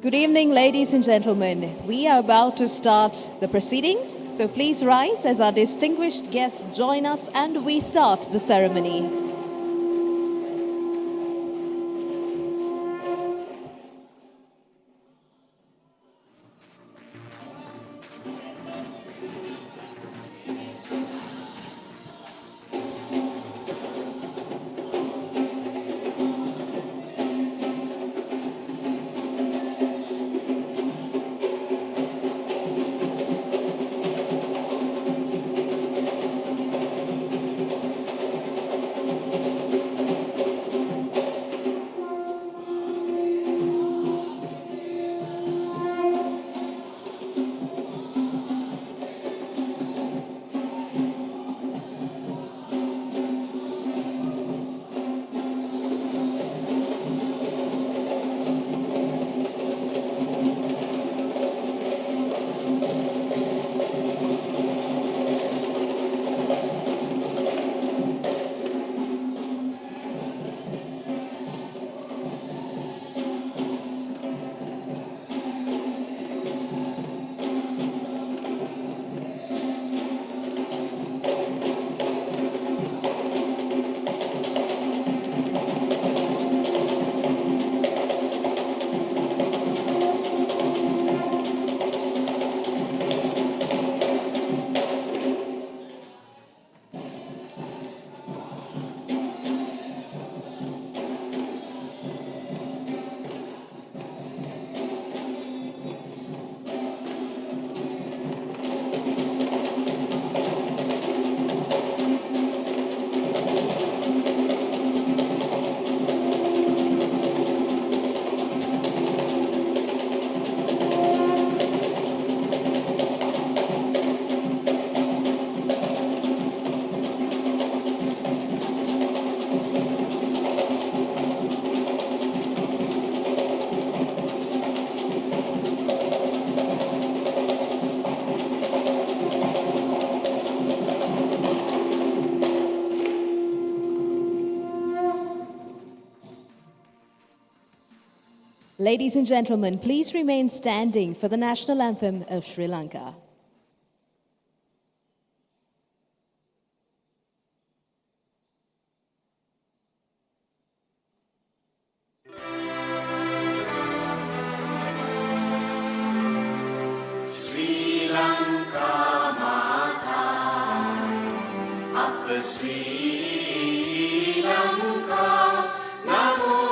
Good evening, ladies and gentlemen. We are about to start the proceedings, so please rise as our distinguished guests join us and we start the ceremony. Ladies and gentlemen, please remain standing for the national anthem of Sri Lanka. Sri Lanka Mata, Upper Sri Lanka, Namo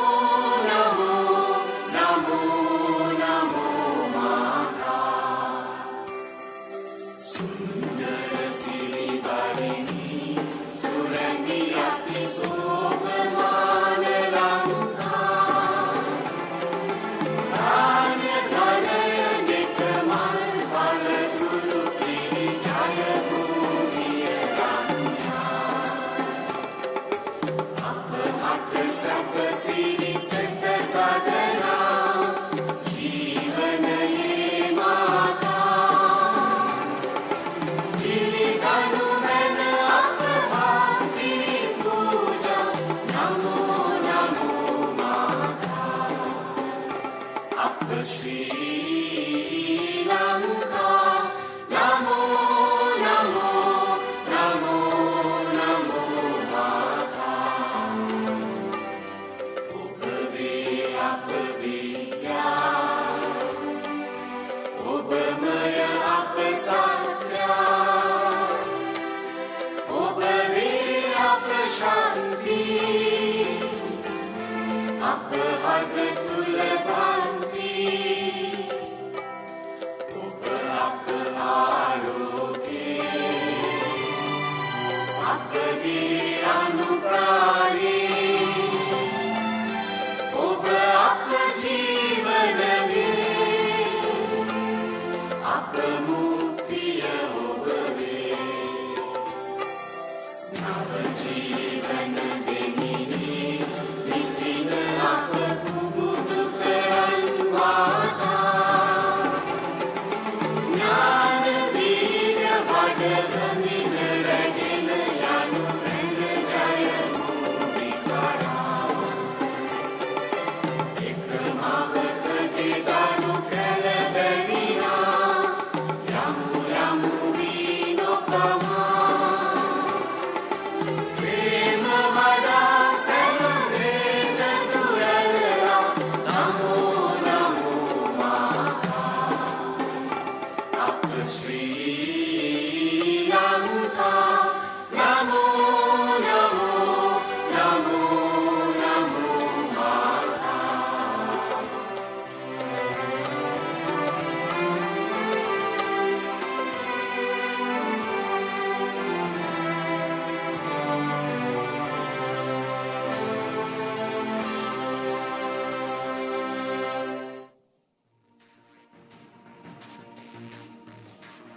Danu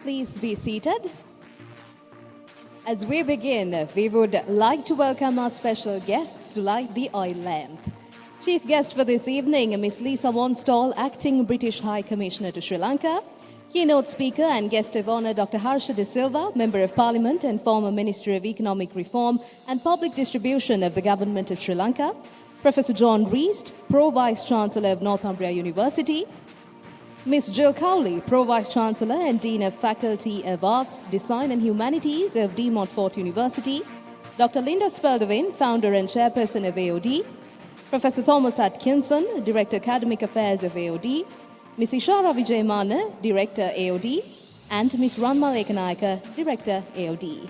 Please be seated. As we begin, we would like to welcome our special guests to light the oil lamp. Chief guest for this evening, Ms. Lisa Wonstall, Acting British High Commissioner to Sri Lanka. Keynote speaker and guest of honor, Dr. Harsha De Silva, Member of Parliament and former Minister of Economic Reform and Public Distribution of the Government of Sri Lanka. Professor John Reist, Pro-Vice Chancellor of Northumbria University. Ms. Jill Cowley, Pro-Vice Chancellor and Dean of Faculty of Arts, Design and Humanities of De Montfort University. Dr. Linda Spelderwin, Founder and Chairperson of AOD. Professor Thomas Atkinson, Director Academic Affairs of AOD. Ms. Ishara Vijayamana, Director AOD. And Ms. Ranma Lekanayaka, Director AOD.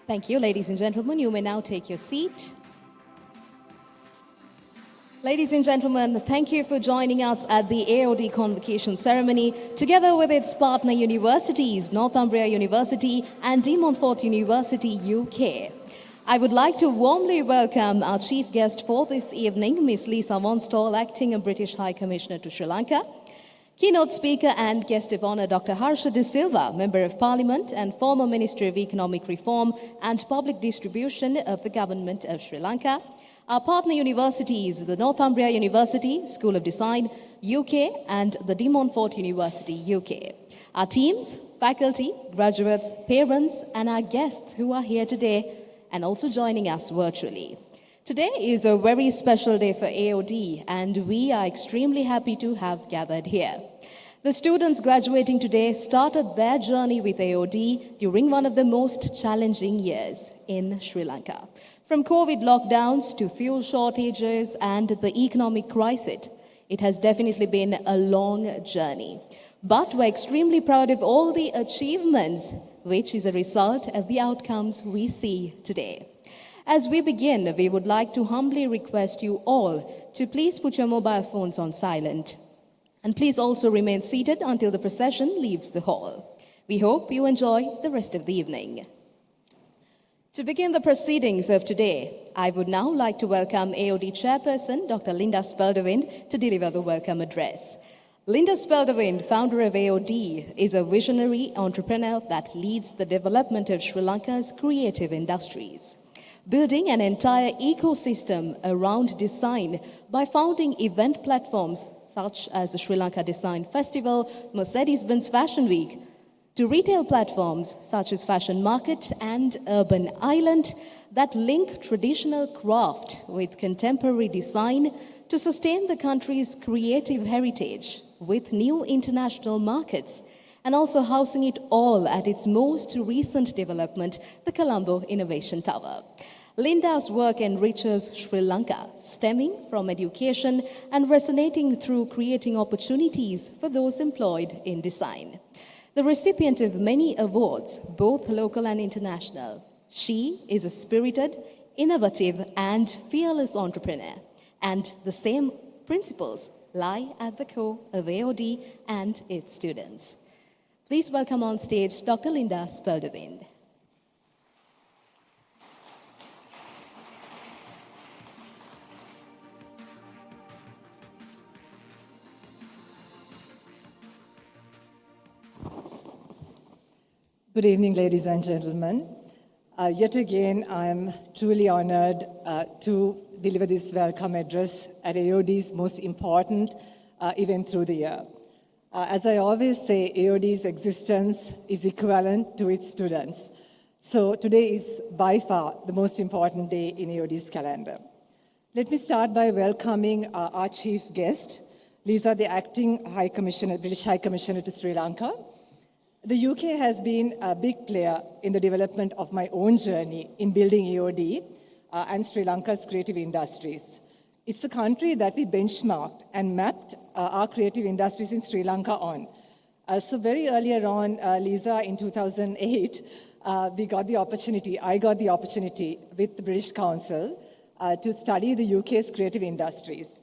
Thank you, ladies and gentlemen. You may now take your seat. Ladies and gentlemen, thank you for joining us at the AOD Convocation ceremony, together with its partner universities, Northumbria University and De Montfort University, UK. I would like to warmly welcome our chief guest for this evening, Ms. Lisa Wonstall, Acting British High Commissioner to Sri Lanka. Keynote speaker and guest of honor, Dr. Harsha De Silva, Member of Parliament and former Minister of Economic Reform and Public Distribution of the Government of Sri Lanka. Our partner universities, the Northumbria University, School of Design, UK, and the De Montfort University, UK. Our teams, faculty, graduates, parents, and our guests who are here today and also joining us virtually. Today is a very special day for AOD, and we are extremely happy to have gathered here. The students graduating today started their journey with AOD during one of the most challenging years in Sri Lanka. From COVID lockdowns to fuel shortages and the economic crisis, it has definitely been a long journey. But we're extremely proud of all the achievements, which is a result of the outcomes we see today. As we begin, we would like to humbly request you all to please put your mobile phones on silent. And please also remain seated until the procession leaves the hall. We hope you enjoy the rest of the evening. To begin the proceedings of today, I would now like to welcome AOD Chairperson Dr. Linda Spelderwin to deliver the welcome address. Linda Speldewind, founder of AOD, is a visionary entrepreneur that leads the development of Sri Lanka's creative industries, building an entire ecosystem around design by founding event platforms such as the Sri Lanka Design Festival, Mercedes-Benz Fashion Week, to retail platforms such as Fashion Market and Urban Island that link traditional craft with contemporary design to sustain the country's creative heritage with new international markets, and also housing it all at its most recent development, the Colombo Innovation Tower. Linda's work enriches Sri Lanka, stemming from education and resonating through creating opportunities for those employed in design. The recipient of many awards, both local and international, she is a spirited, innovative, and fearless entrepreneur, and the same principles lie at the core of AOD and its students. Please welcome on stage Dr. Linda Speldewind. Good evening, ladies and gentlemen. Yet again, I am truly honored to deliver this welcome address at AOD's most important event through the year. As I always say, AOD's existence is equivalent to its students. So today is by far the most important day in AOD's calendar. Let me start by welcoming our chief guest, Lisa, the acting High Commissioner, British High Commissioner to Sri Lanka. The UK has been a big player in the development of my own journey in building AOD and Sri Lanka's creative industries. It's a country that we benchmarked and mapped our creative industries in Sri Lanka on. So very earlier on, Lisa, in 2008, I got the opportunity with the British Council to study the UK's creative industries.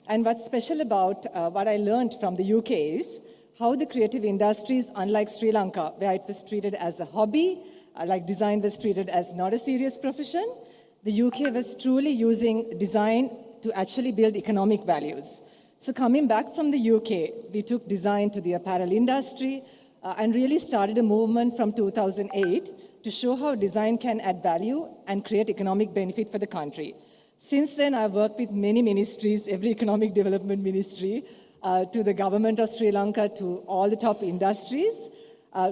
And what's special about what I learned from the UK is how the creative industries, unlike Sri Lanka, where it was treated as a hobby, like design was treated as not a serious profession, the UK was truly using design to actually build economic values. So coming back from the UK, we took design to the apparel industry and really started a movement from 2008 to show how design can add value and create economic benefit for the country. Since then, I've worked with many ministries, every economic development ministry, to the government of Sri Lanka, to all the top industries,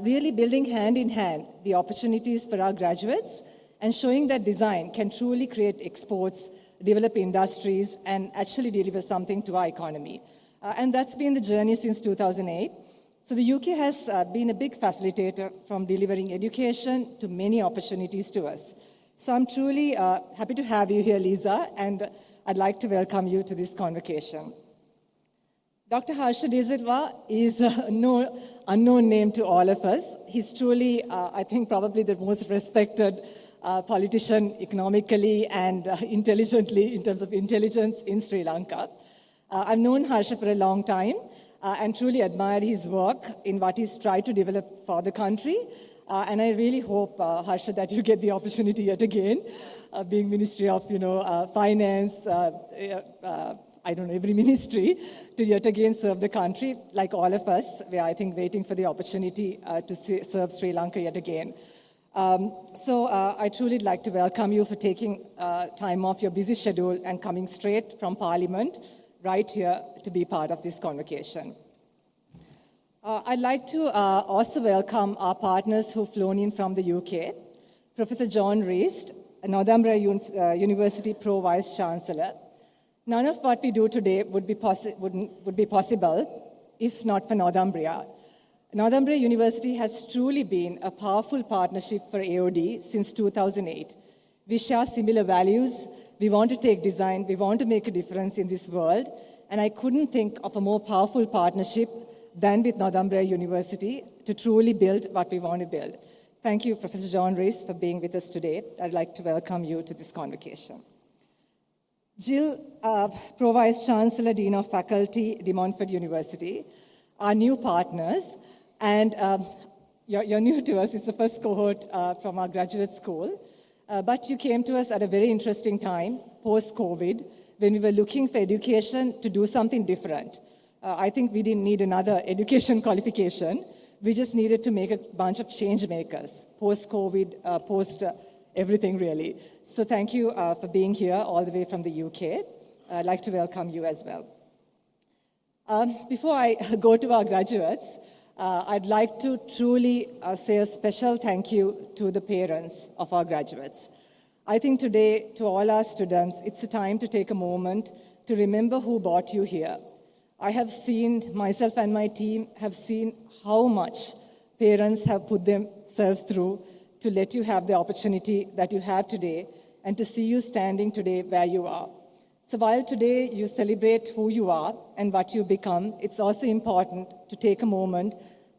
really building hand in hand the opportunities for our graduates and showing that design can truly create exports, develop industries, and actually deliver something to our economy. And that's been the journey since 2008. So the UK has been a big facilitator from delivering education to many opportunities to us. So I'm truly happy to have you here, Lisa, and I'd like to welcome you to this convocation. Dr. Harsha De Silva is no unknown name to all of us. He's truly, I think, probably the most respected politician economically and intelligently in terms of intelligence in Sri Lanka. I've known Harsha for a long time and truly admired his work in what he's tried to develop for the country. And I really hope, Harsha, that you get the opportunity yet again, being Ministry of Finance, every ministry, to yet again serve the country, like all of us. We are, I think, waiting for the opportunity to serve Sri Lanka yet again. So I truly would like to welcome you for taking time off your busy schedule and coming straight from Parliament right here to be part of this convocation. I'd like to also welcome our partners who've flown in from the UK. Professor John Reist, Northumbria University Pro Vice Chancellor. None of what we do today would be possible if not for Northumbria. Northumbria University has truly been a powerful partnership for AOD since 2008. We share similar values. We want to take design. We want to make a difference in this world. And I couldn't think of a more powerful partnership than with Northumbria University to truly build what we want to build. Thank you, Professor John Reist, for being with us today. I'd like to welcome you to this convocation. Jill, Pro Vice Chancellor, Dean of Faculty, De Montfort University, our new partners, and you're new to us. It's the first cohort from our graduate school, but you came to us at a very interesting time, post-COVID, when we were looking for education to do something different, I think we didn't need another education qualification. We just needed to make a bunch of change makers, post-COVID, post everything really. So thank you for being here all the way from the UK. I'd like to welcome you as well. Before I go to our graduates, I'd like to truly say a special thank you to the parents of our graduates. I think today, to all our students, it's a time to take a moment to remember who brought you here. I have seen, myself and my team have seen how much parents have put themselves through to let you have the opportunity that you have today and to see you standing today where you are. So while today you celebrate who you are and what you become, it's also important to take a moment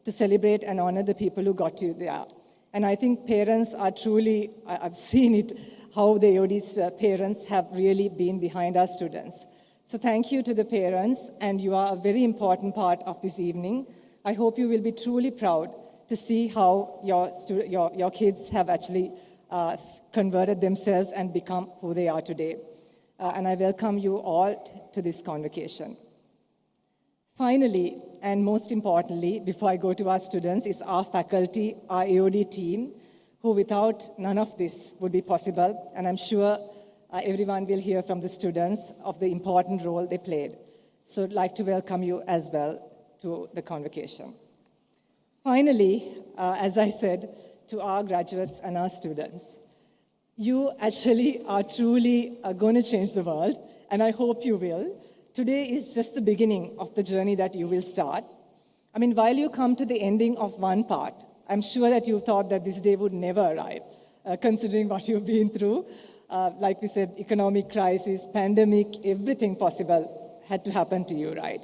to celebrate and honor the people who got you there. And I think parents are truly, I've seen it, how the AOD's parents have really been behind our students. So thank you to the parents, and you are a very important part of this evening. I hope you will be truly proud to see how your kids have actually converted themselves and become who they are today. And I welcome you all to this convocation. Finally, and most importantly, before I go to our students, is our faculty, our AOD team, who without none of this would be possible. And I'm sure everyone will hear from the students of the important role they played. So I'd like to welcome you as well to the convocation. Finally, as I said, to our graduates and our students, you actually are truly going to change the world, and I hope you will. Today is just the beginning of the journey that you will start. I mean, while you come to the ending of one part, I'm sure that you thought that this day would never arrive, considering what you've been through. Like we said, economic crisis, pandemic, everything possible had to happen to you, right?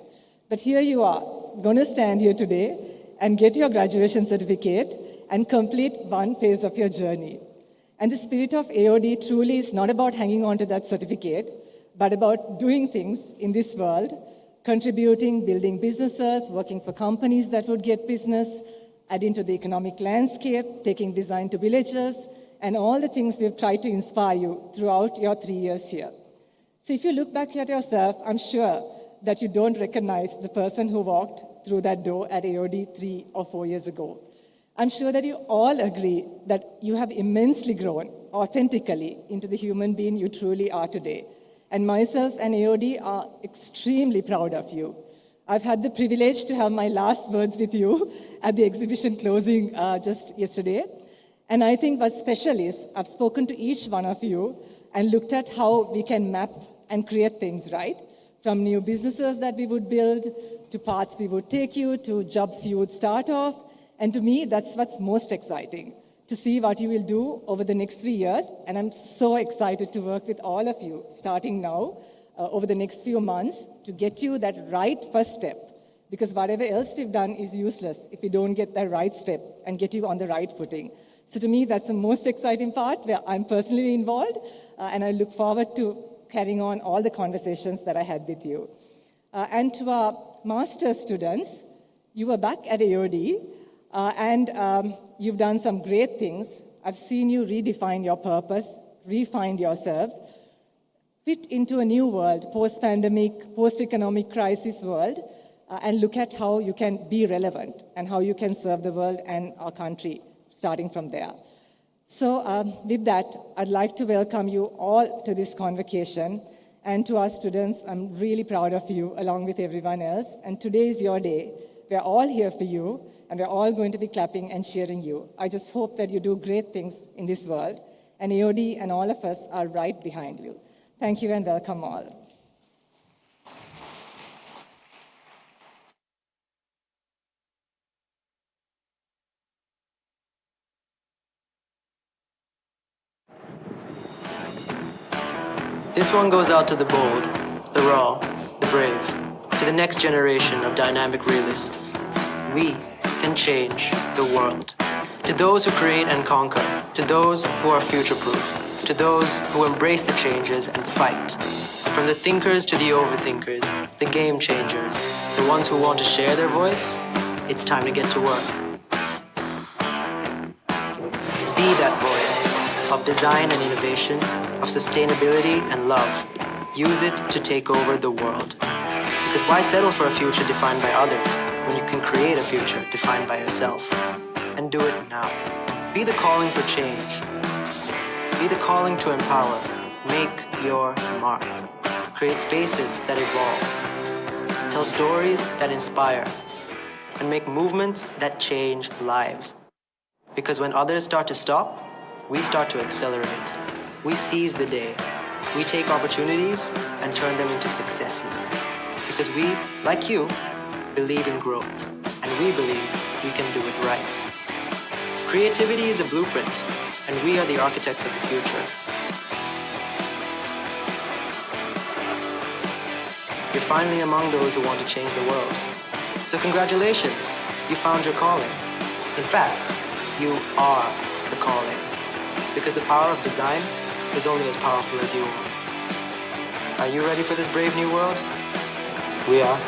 But here you are, going to stand here today and get your graduation certificate and complete one phase of your journey. And the spirit of AOD truly is not about hanging on to that certificate, but about doing things in this world, contributing, building businesses, working for companies that would get business, adding to the economic landscape, taking design to villages, and all the things we've tried to inspire you throughout your 3 years here. So if you look back at yourself, I'm sure that you don't recognize the person who walked through that door at AOD 3 or 4 years ago. I'm sure that you all agree that you have immensely grown authentically into the human being you truly are today. And myself and AOD are extremely proud of you. I've had the privilege to have my last words with you at the exhibition closing just yesterday. And I think what's special is I've spoken to each one of you and looked at how we can map and create things, right? From new businesses that we would build, to paths we would take you, to jobs you would start off. And to me, that's what's most exciting, to see what you will do over the next 3 years. And I'm so excited to work with all of you, starting now, over the next few months, to get you that right first step. Because whatever else we've done is useless if we don't get that right step and get you on the right footing. So to me, that's the most exciting part, where I'm personally involved, and I look forward to carrying on all the conversations that I had with you. And to our master's students, you were back at AOD, and you've done some great things. I've seen you redefine your purpose, refine yourself, fit into a new world, post-pandemic, post-economic crisis world, and look at how you can be relevant and how you can serve the world and our country, starting from there. So with that, I'd like to welcome you all to this convocation. And to our students, I'm really proud of you, along with everyone else. And today is your day. We're all here for you, and we're all going to be clapping and cheering you. I just hope that you do great things in this world, and AOD and all of us are right behind you. Thank you and welcome all. This one goes out to the bold, the raw, the brave, to the next generation of dynamic realists. We can change the world. To those who create and conquer, to those who are future-proof, to those who embrace the changes and fight. From the thinkers to the overthinkers, the game changers, the ones who want to share their voice, it's time to get to work. Be that voice of design and innovation, of sustainability and love. Use it to take over the world. Because why settle for a future defined by others when you can create a future defined by yourself? And do it now. Be the calling for change. Be the calling to empower. Make your mark. Create spaces that evolve. Tell stories that inspire. And make movements that change lives. Because when others start to stop, we start to accelerate. We seize the day. We take opportunities and turn them into successes. Because we, like you, believe in growth. And we believe we can do it right. Creativity is a blueprint, and we are the architects of the future. You're finally among those who want to change the world. So congratulations, you found your calling. In fact, you are the calling. Because the power of design is only as powerful as you are. Are you ready for this brave new world? We are.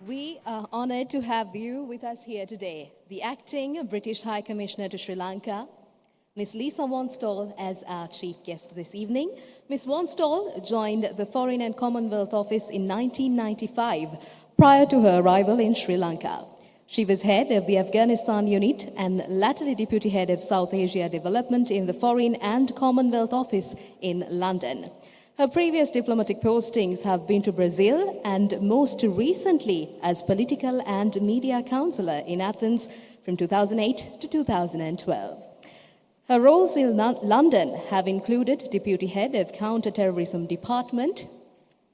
We are honored to have you with us here today. The acting British High Commissioner to Sri Lanka, Ms. Lisa Wanstall, as our chief guest this evening. Ms. Wanstall joined the Foreign and Commonwealth Office in 1995 prior to her arrival in Sri Lanka. She was head of the Afghanistan unit and latterly deputy head of South Asia Development in the Foreign and Commonwealth Office in London. Her previous diplomatic postings have been to Brazil and most recently as political and media counselor in Athens from 2008 to 2012. Her roles in London have included deputy head of counter-terrorism department,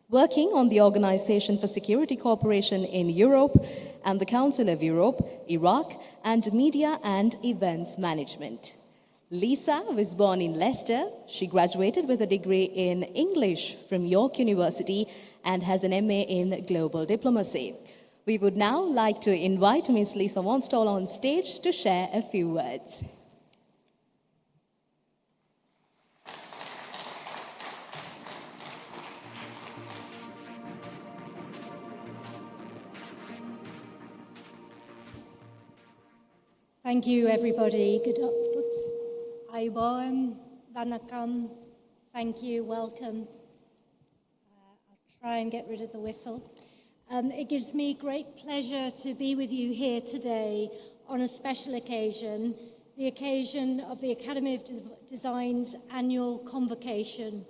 working on the Organization for Security Cooperation in Europe and the Council of Europe, Iraq, and media and events management. Lisa was born in Leicester. She graduated with a degree in English from York University and has an MA in global diplomacy. We would now like to invite Ms. Lisa Wonstall on stage to share a few words. Thank you, everybody. Good Ayubowan, Vanakkam. Thank you, welcome. I'll try and get rid of the whistle. It gives me great pleasure to be with you here today on a special occasion, the occasion of the Academy of Design's annual Convocation.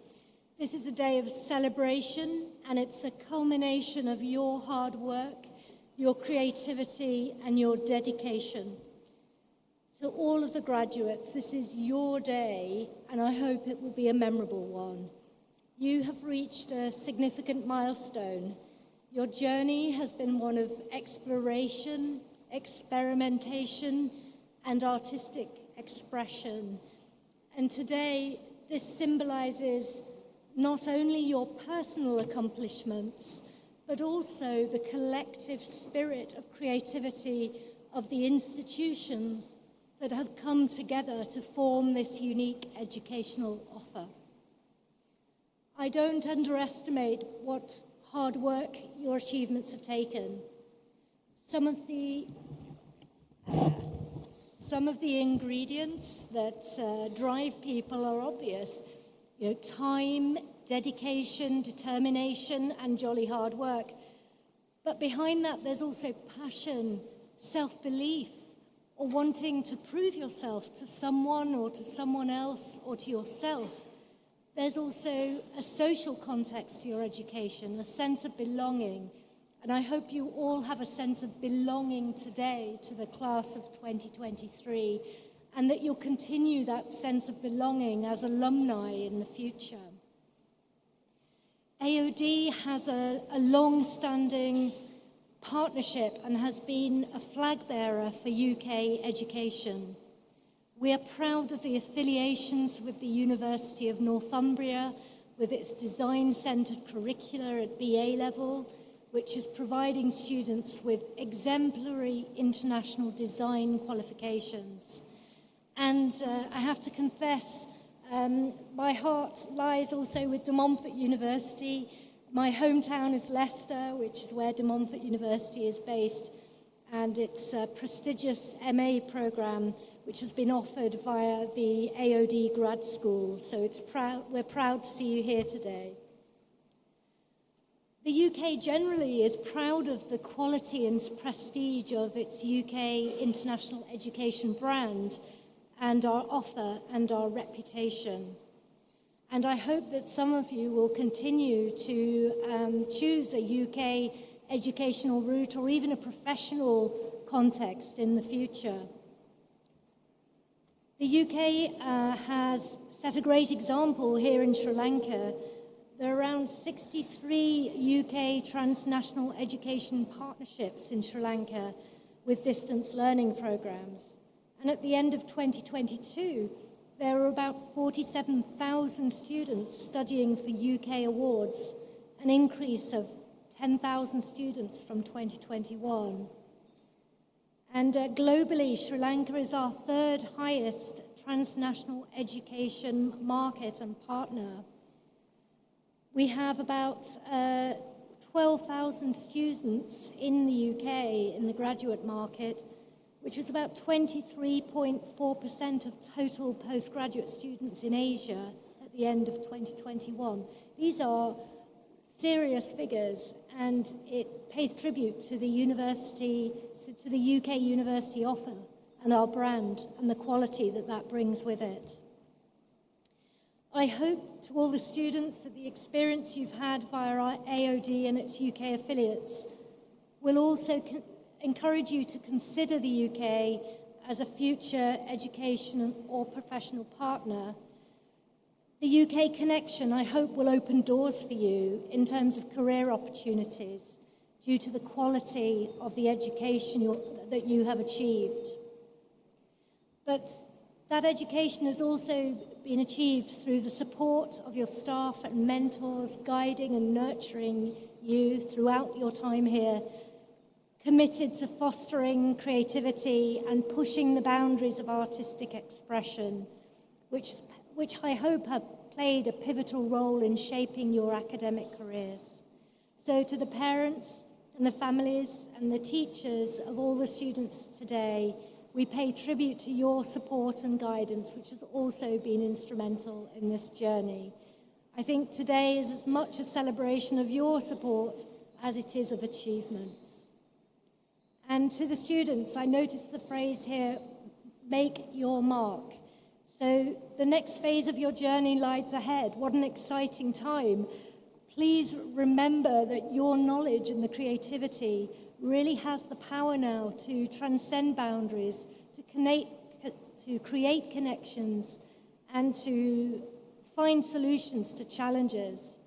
This is a day of celebration, and it's a culmination of your hard work, your creativity, and your dedication. To all of the graduates, this is your day, and I hope it will be a memorable one. You have reached a significant milestone. Your journey has been one of exploration, experimentation, and artistic expression. And today, this symbolizes not only your personal accomplishments, but also the collective spirit of creativity of the institutions that have come together to form this unique educational offer. I don't underestimate what hard work your achievements have taken. Some of the ingredients that drive people are obvious. Time, dedication, determination, and jolly hard work. But behind that, there's also passion, self-belief, or wanting to prove yourself to someone or to someone else or to yourself. There's also a social context to your education, a sense of belonging. And I hope you all have a sense of belonging today to the class of 2023, and that you'll continue that sense of belonging as alumni in the future. AOD has a long-standing partnership and has been a flag bearer for UK education. We are proud of the affiliations with the University of Northumbria, with its design-centred curricula at BA level, which is providing students with exemplary international design qualifications. And I have to confess, my heart lies also with De Montfort University. My hometown is Leicester, which is where De Montfort University is based, and it's a prestigious MA programme which has been offered via the AOD grad school. So we're proud to see you here today. The UK generally is proud of the quality and prestige of its UK international education brand and our offer and our reputation. And I hope that some of you will continue to choose a UK educational route or even a professional context in the future. The UK has set a great example here in Sri Lanka. There are around 63 UK transnational education partnerships in Sri Lanka with distance learning programs. And at the end of 2022, there were about 47,000 students studying for UK awards, an increase of 10,000 students from 2021. And globally, Sri Lanka is our third highest transnational education market and partner. We have about 12,000 students in the UK in the graduate market, which is about 23.4% of total postgraduate students in Asia at the end of 2021. These are serious figures, and it pays tribute to the university, to the UK university offer and our brand and the quality that that brings with it. I hope to all the students that the experience you've had via our AOD and its UK affiliates will also encourage you to consider the UK as a future education or professional partner. The UK connection, I hope, will open doors for you in terms of career opportunities due to the quality of the education that you have achieved. But that education has also been achieved through the support of your staff and mentors, guiding and nurturing you throughout your time here, committed to fostering creativity and pushing the boundaries of artistic expression, which I hope have played a pivotal role in shaping your academic careers. So to the parents and the families and the teachers of all the students today, we pay tribute to your support and guidance, which has also been instrumental in this journey. I think today is as much a celebration of your support as it is of achievements. And to the students, I noticed the phrase here, make your mark. So the next phase of your journey lies ahead. What an exciting time. Please remember that your knowledge and the creativity really has the power now to transcend boundaries, to create connections, and to find solutions to challenges.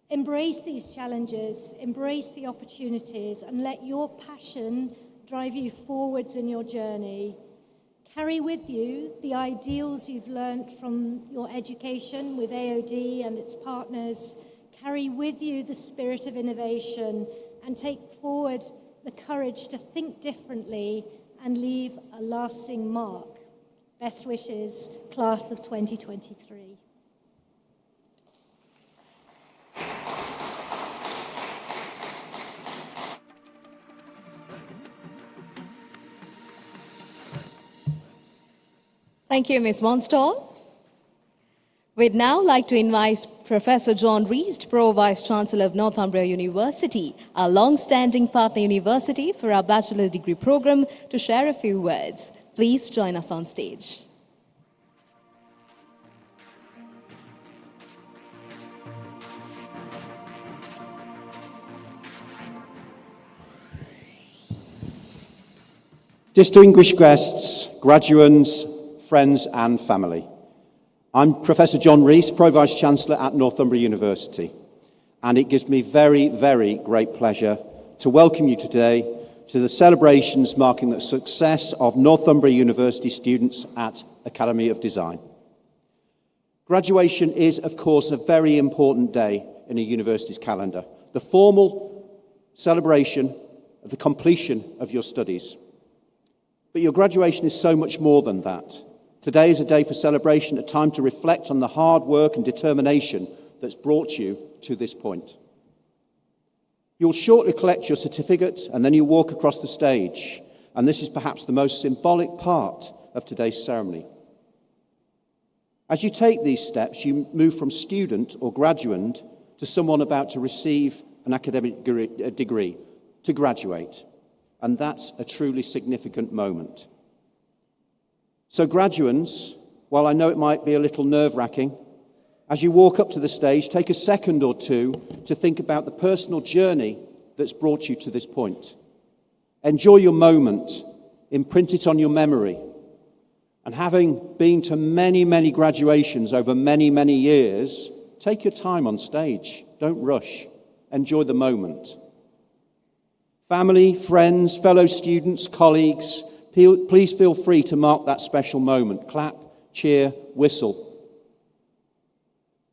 Embrace these challenges, embrace the opportunities, and let your passion drive you forwards in your journey. Carry with you the ideals you've learned from your education with AOD and its partners. Carry with you the spirit of innovation and take forward the courage to think differently and leave a lasting mark. Best wishes, class of 2023. Thank you, Ms. Monstall. We'd now like to invite Professor John Reist, Pro-Vice Chancellor of Northumbria University, our long-standing partner university for our bachelor degree program, to share a few words. Please join us on stage. Distinguished guests, graduates, friends and family. I'm Professor John Reist, Pro-Vice Chancellor at Northumbria University, and it gives me very, very great pleasure to welcome you today to the celebrations marking the success of Northumbria University students at Academy of Design. Graduation is, of course, a very important day in a university's calendar, the formal celebration of the completion of your studies. But your graduation is so much more than that. Today is a day for celebration, a time to reflect on the hard work and determination that's brought you to this point. You'll shortly collect your certificate and then you walk across the stage, and this is perhaps the most symbolic part of today's ceremony. As you take these steps, you move from student or graduand to someone about to receive an academic degree, to graduate, and that's a truly significant moment. So graduands, while I know it might be a little nerve-wracking, as you walk up to the stage, take a second or two to think about the personal journey that's brought you to this point. Enjoy your moment, imprint it on your memory, and having been to many, many graduations over many, many years, take your time on stage. Don't rush. Enjoy the moment. Family, friends, fellow students, colleagues, please feel free to mark that special moment. Clap, cheer, whistle.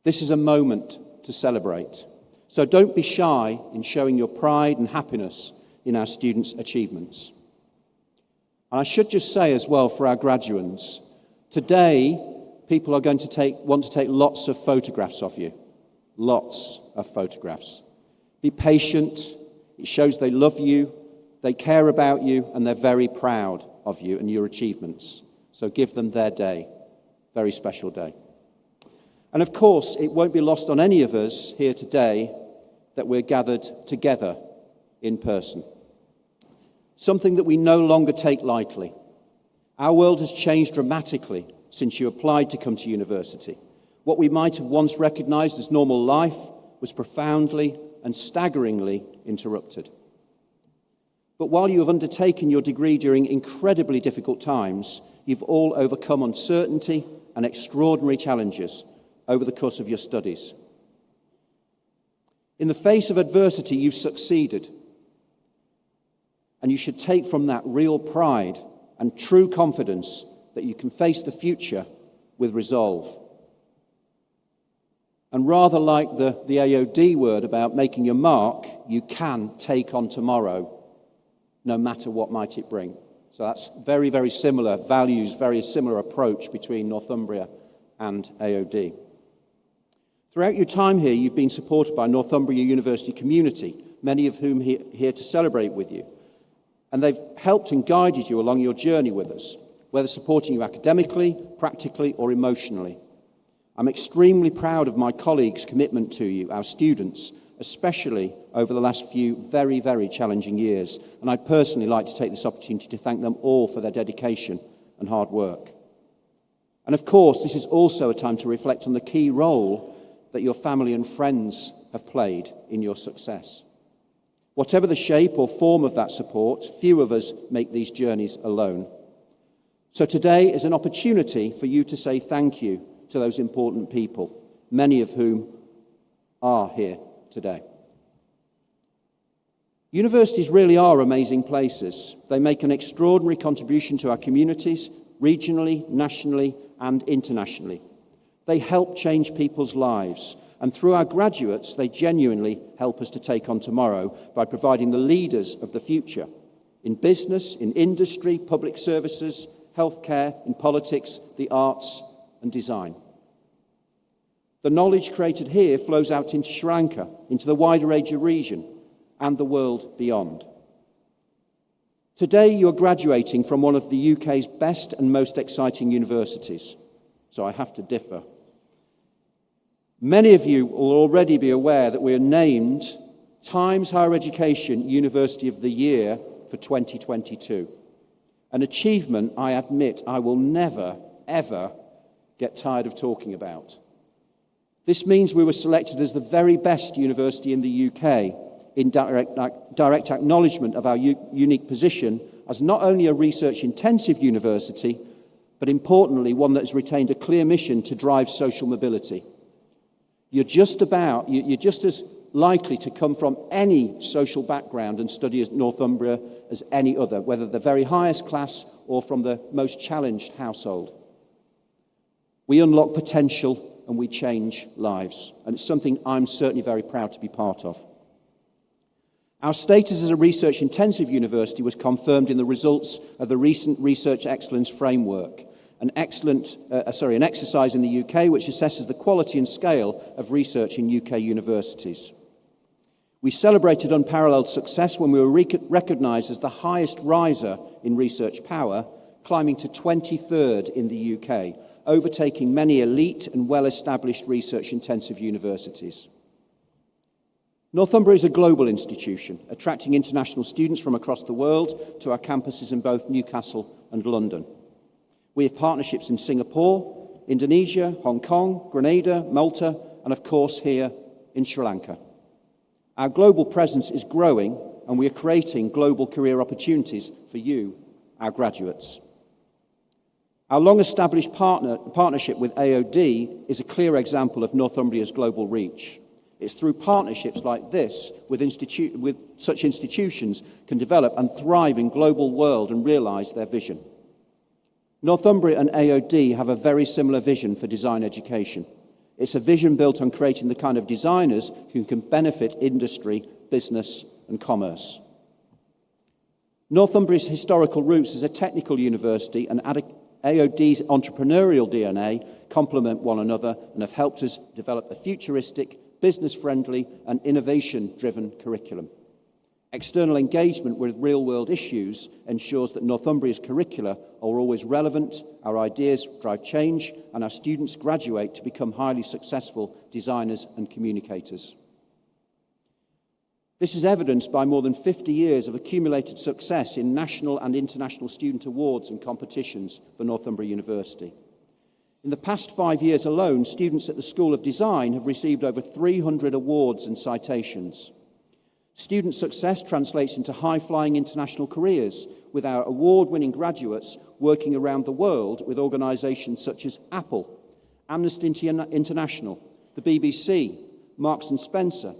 This is a moment to celebrate. So don't be shy in showing your pride and happiness in our students' achievements. And I should just say as well for our graduands, today people are going to want to take lots of photographs of you. Lots of photographs. Be patient. It shows they love you, they care about you, and they're very proud of you and your achievements. So give them their day. Very special day. And of course, it won't be lost on any of us here today that we're gathered together in person. Something that we no longer take lightly. Our world has changed dramatically since you applied to come to university. What we might have once recognized as normal life was profoundly and staggeringly interrupted. But while you have undertaken your degree during incredibly difficult times, you've all overcome uncertainty and extraordinary challenges over the course of your studies. In the face of adversity, you've succeeded. And you should take from that real pride and true confidence that you can face the future with resolve. And rather like the AOD word about making your mark, you can take on tomorrow, no matter what might it bring. So that's very, very similar values, very similar approach between Northumbria and AOD. Throughout your time here, you've been supported by Northumbria University community, many of whom are here to celebrate with you. And they've helped and guided you along your journey with us, whether supporting you academically, practically, or emotionally. I'm extremely proud of my colleagues' commitment to you, our students, especially over the last few very, very challenging years. And I'd personally like to take this opportunity to thank them all for their dedication and hard work. And of course, this is also a time to reflect on the key role that your family and friends have played in your success. Whatever the shape or form of that support, few of us make these journeys alone. So today is an opportunity for you to say thank you to those important people, many of whom are here today. Universities really are amazing places. They make an extraordinary contribution to our communities, regionally, nationally, and internationally. They help change people's lives. And through our graduates, they genuinely help us to take on tomorrow by providing the leaders of the future in business, in industry, public services, healthcare, in politics, the arts, and design. The knowledge created here flows out into Sri Lanka, into the wider Asia region, and the world beyond. Today, you are graduating from one of the UK's best and most exciting universities, so I have to differ. Many of you will already be aware that we are named Times Higher Education University of the Year for 2022. An achievement, I admit, I will never, ever get tired of talking about. This means we were selected as the very best university in the UK in direct acknowledgement of our unique position as not only a research-intensive university, but importantly, one that has retained a clear mission to drive social mobility. You're just as likely to come from any social background and study at Northumbria as any other, whether the very highest class or from the most challenged household. We unlock potential and we change lives, and it's something I'm certainly very proud to be part of. Our status as a research-intensive university was confirmed in the results of the recent Research Excellence Framework, an exercise in the UK which assesses the quality and scale of research in UK universities. We celebrated unparalleled success when we were recognised as the highest riser in research power, climbing to 23rd in the UK, overtaking many elite and well-established research-intensive universities. Northumbria is a global institution, attracting international students from across the world to our campuses in both Newcastle and London. We have partnerships in Singapore, Indonesia, Hong Kong, Grenada, Malta, and of course here in Sri Lanka. Our global presence is growing, and we are creating global career opportunities for you, our graduates. Our long-established partnership with AOD is a clear example of Northumbria's global reach. It's through partnerships like this with such institutions can develop and thrive in global world and realise their vision. Northumbria and AOD have a very similar vision for design education. It's a vision built on creating the kind of designers who can benefit industry, business, and commerce. Northumbria's historical roots as a technical university and AOD's entrepreneurial DNA complement one another and have helped us develop a futuristic, business-friendly, and innovation-driven curriculum. External engagement with real-world issues ensures that Northumbria's curricula are always relevant, our ideas drive change, and our students graduate to become highly successful designers and communicators. This is evidenced by more than 50 years of accumulated success in national and international student awards and competitions for Northumbria University. In the past 5 years alone, students at the School of Design have received over 300 awards and citations. Student success translates into high-flying international careers, with our award-winning graduates working around the world with organisations such as Apple, Amnesty International, the BBC, Marks and Spencer,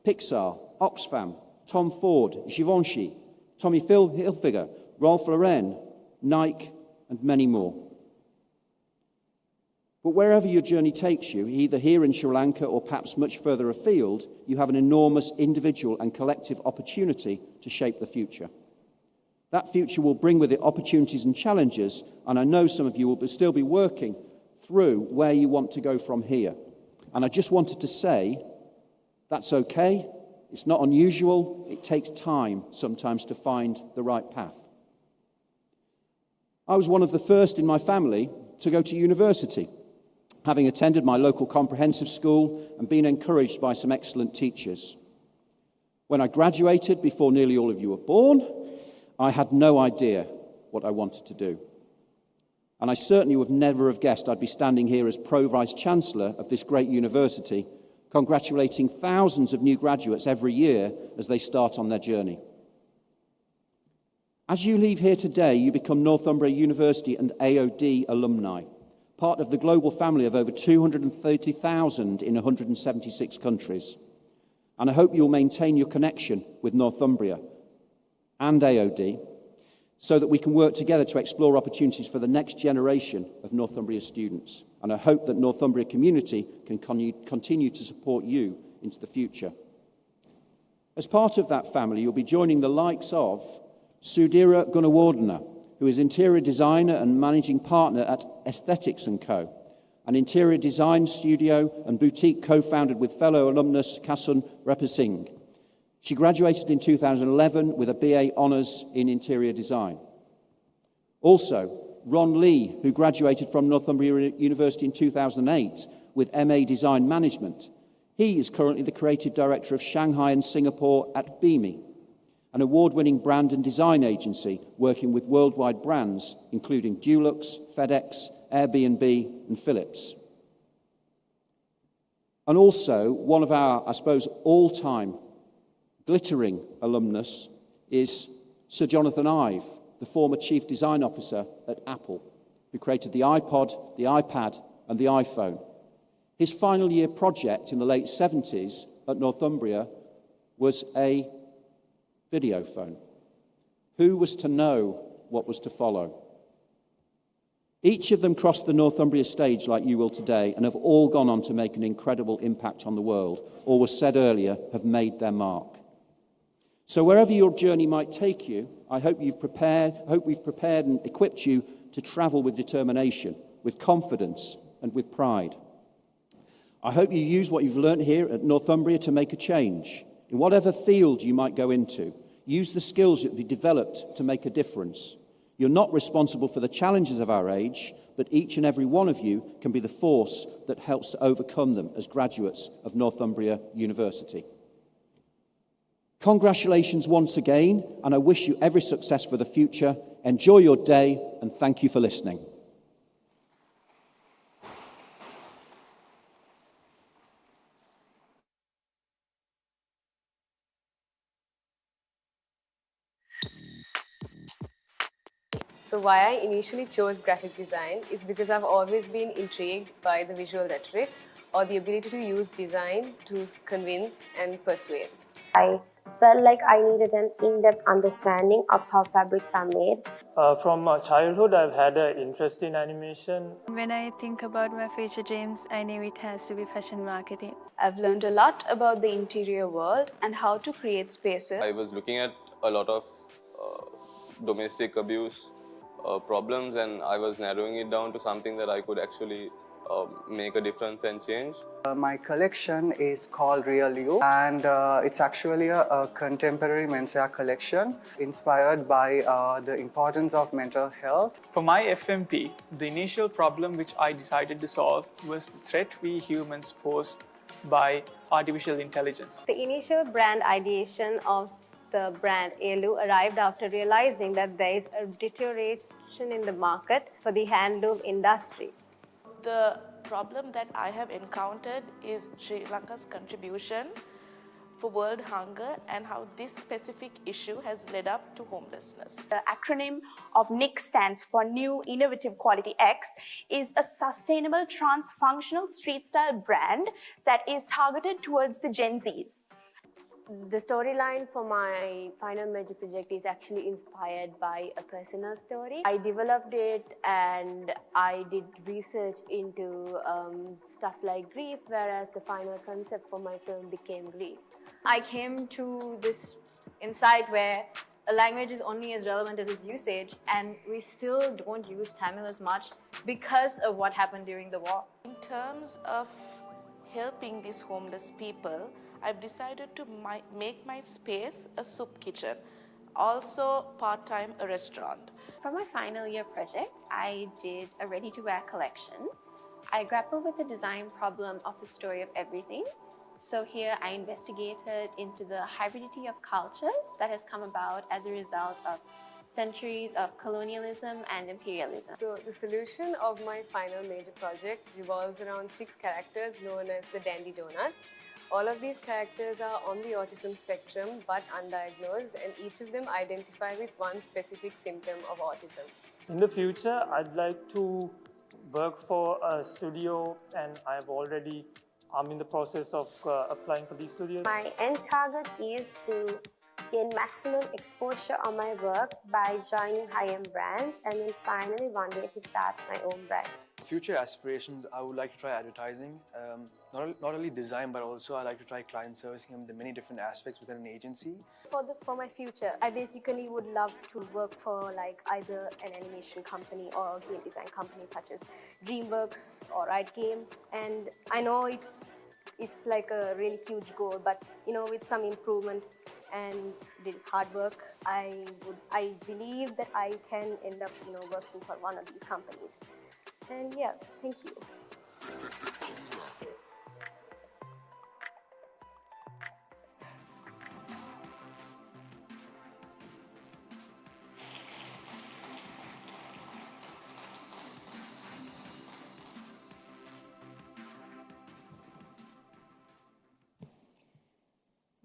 Pixar, Oxfam, Tom Ford, Givenchy, Tommy Hilfiger, Ralph Lauren, Nike, and many more. But wherever your journey takes you, either here in Sri Lanka or perhaps much further afield, you have an enormous individual and collective opportunity to shape the future. That future will bring with it opportunities and challenges, and I know some of you will still be working through where you want to go from here. And I just wanted to say, that's okay. It's not unusual. It takes time sometimes to find the right path. I was one of the first in my family to go to university, having attended my local comprehensive school and been encouraged by some excellent teachers. When I graduated, before nearly all of you were born, I had no idea what I wanted to do. And I certainly would never have guessed I'd be standing here as Pro-Vice-Chancellor of this great university, congratulating thousands of new graduates every year as they start on their journey. As you leave here today, you become Northumbria University and AOD alumni, part of the global family of over 230,000 in 176 countries. And I hope you'll maintain your connection with Northumbria and AOD so that we can work together to explore opportunities for the next generation of Northumbria students. And I hope that Northumbria community can continue to support you into the future. As part of that family, you'll be joining the likes of Sudhira Gunawardena, who is interior designer and managing partner at Aesthetics & Co., an interior design studio and boutique co-founded with fellow alumnus Kasun Repasinghe. She graduated in 2011 with a BA Honours in Interior Design. Also, Ron Lee, who graduated from Northumbria University in 2008 with MA Design Management. He is currently the creative director of Shanghai and Singapore at Beamy, an award-winning brand and design agency working with worldwide brands, including Dulux, FedEx, Airbnb, and Philips. And also, one of our, I suppose, all-time glittering alumnus is Sir Jonathan Ive, the former Chief Design Officer at Apple, who created the iPod, the iPad, and the iPhone. His final year project in the late 70s at Northumbria was a video phone. Who was to know what was to follow? Each of them crossed the Northumbria stage like you will today and have all gone on to make an incredible impact on the world, or was said earlier, have made their mark. So wherever your journey might take you, I hope we've prepared and equipped you to travel with determination, with confidence, and with pride. I hope you use what you've learned here at Northumbria to make a change. In whatever field you might go into, use the skills that you've developed to make a difference. You're not responsible for the challenges of our age, but each and every one of you can be the force that helps to overcome them as graduates of Northumbria University. Congratulations once again, and I wish you every success for the future. Enjoy your day, and thank you for listening. So why I initially chose graphic design is because I've always been intrigued by the visual rhetoric or the ability to use design to convince and persuade. I felt like I needed an in-depth understanding of how fabrics are made. From childhood, I've had an interest in animation. When I think about my future dreams, I knew it has to be fashion marketing. I've learned a lot about the interior world and how to create spaces. I was looking at a lot of domestic abuse problems, and I was narrowing it down to something that I could actually make a difference and change. My collection is called Real You, and it's actually a contemporary menswear collection inspired by the importance of mental health. For my FMP, the initial problem which I decided to solve was the threat we humans pose by artificial intelligence. The initial brand ideation of the brand Elu arrived after realizing that there is a deterioration in the market for the handloom industry. The problem that I have encountered is Sri Lanka's contribution for world hunger and how this specific issue has led up to homelessness. The acronym of NIX stands for New Innovative Quality X, is a sustainable trans-functional street style brand that is targeted towards the Gen Zs. The storyline for my final major project is actually inspired by a personal story. I developed it and I did research into stuff like grief, whereas the final concept for my film became grief. I came to this insight where a language is only as relevant as its usage, and we still don't use Tamil as much because of what happened during the war. In terms of helping these homeless people, I've decided to make my space a soup kitchen, also part-time a restaurant. For my final year project, I did a ready-to-wear collection. I grappled with the design problem of the story of everything. So here I investigated into the hybridity of cultures that has come about as a result of centuries of colonialism and imperialism. So the solution of my final major project revolves around 6 characters known as the Dandy Donuts. All of these characters are on the autism spectrum but undiagnosed, and each of them identify with one specific symptom of autism. In the future, I'd like to work for a studio, and I'm in the process of applying for these studios. My end target is to gain maximum exposure on my work by joining high-end brands, and then finally one day to start my own brand. Future aspirations, I would like to try advertising, not only design, but also I like to try client servicing and the many different aspects within an agency. For my future, I basically would love to work for like either an animation company or a game design company such as DreamWorks or Riot Games. And I know it's like a really huge goal, but with some improvement and the hard work, I believe that I can end up working for one of these companies. And yeah, thank you.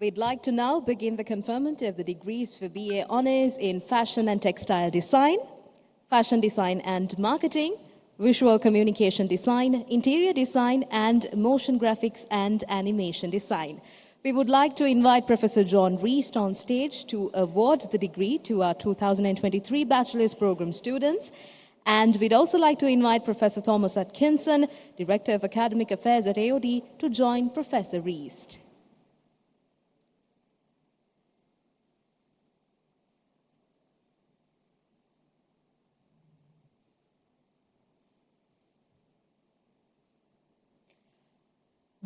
We'd like to now begin the conferment of the degrees for BA Honours in Fashion and Textile Design, Fashion Design and Marketing, Visual Communication Design, Interior Design, and Motion Graphics and Animation Design. We would like to invite Professor John Reist on stage to award the degree to our 2023 Bachelor's Program students. And we'd also like to invite Professor Thomas Atkinson, Director of Academic Affairs at AOD, to join Professor Reist.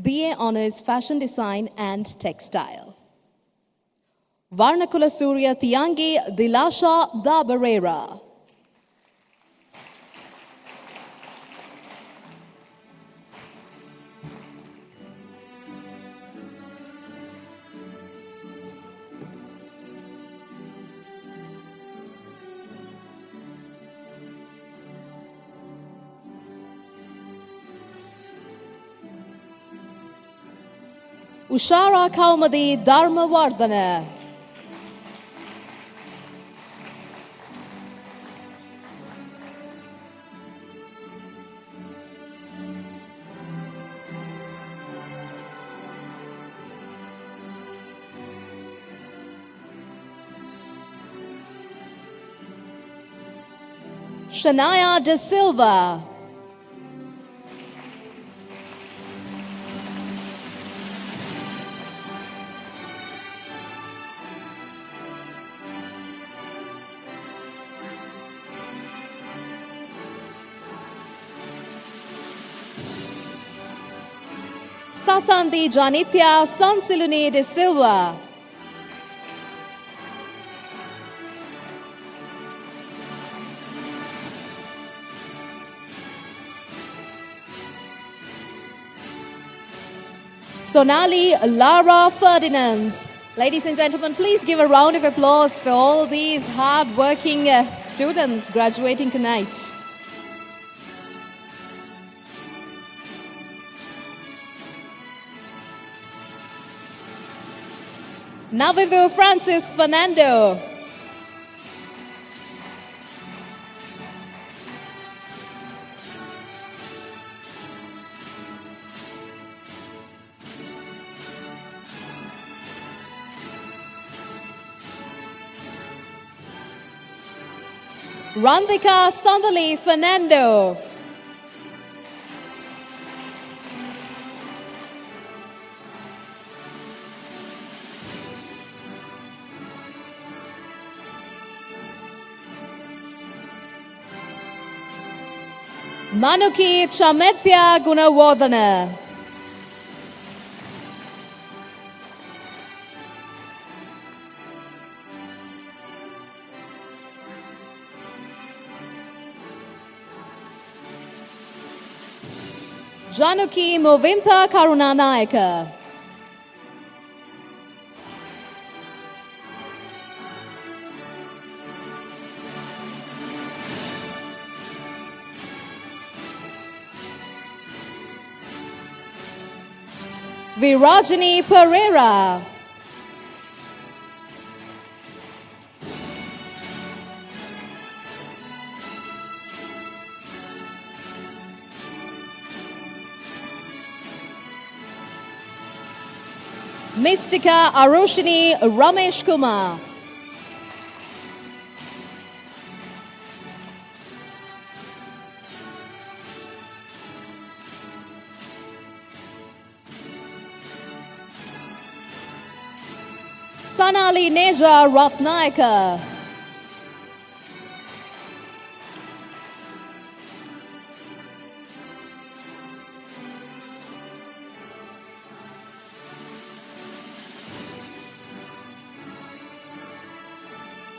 BA Honours Fashion Design and Textile. Varnakula Surya Tiangi Dilasha Dabarera. Ushara Kaumadi Dharmavardhana. Shania De Silva. Sasandi Janitya Sansilune De Silva. Sonali Lara Ferdinands. Ladies and gentlemen, please give a round of applause for all these hard-working students graduating tonight. Navivu Francis Fernando. Randhika Sandali Fernando. Manuki Chametya Gunawardhana. Januki Movintha Karunanayaka. Virajini Pereira. Mystica Arushini Ramesh Kumar. Sanali Neja Ratnayaka.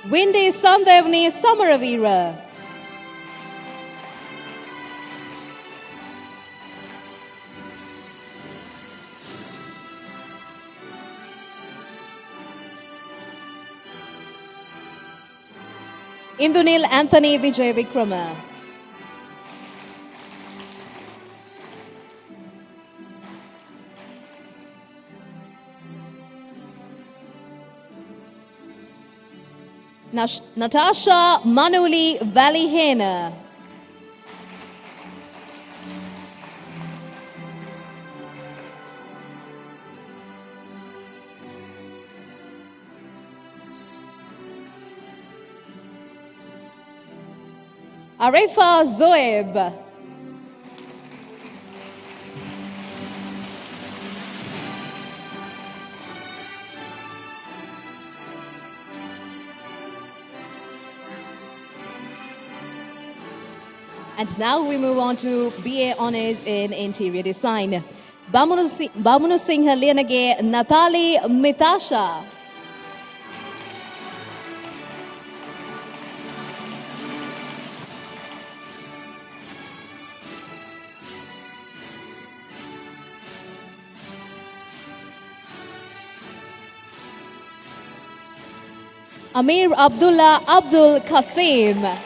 Windy Sandevni Samaravira. Indunil Anthony Vijay Vikrama. Natasha Manuli Valihena. Arifa Zoeb. And now we move on to BA Honours in Interior Design. Bamunu Singha Lianage Natali Mitasha. Amir Abdullah Abdul Qasim.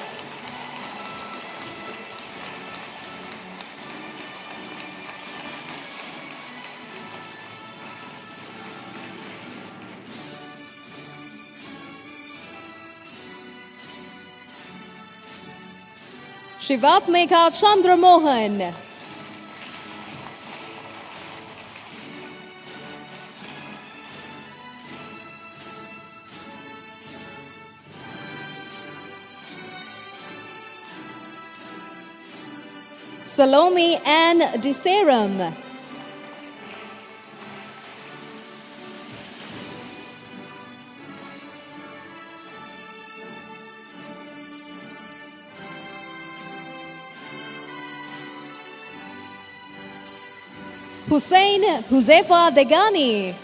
Shivatmika Chandra Mohan. Salome Ann Deserum. Hussein Huzefa Degani.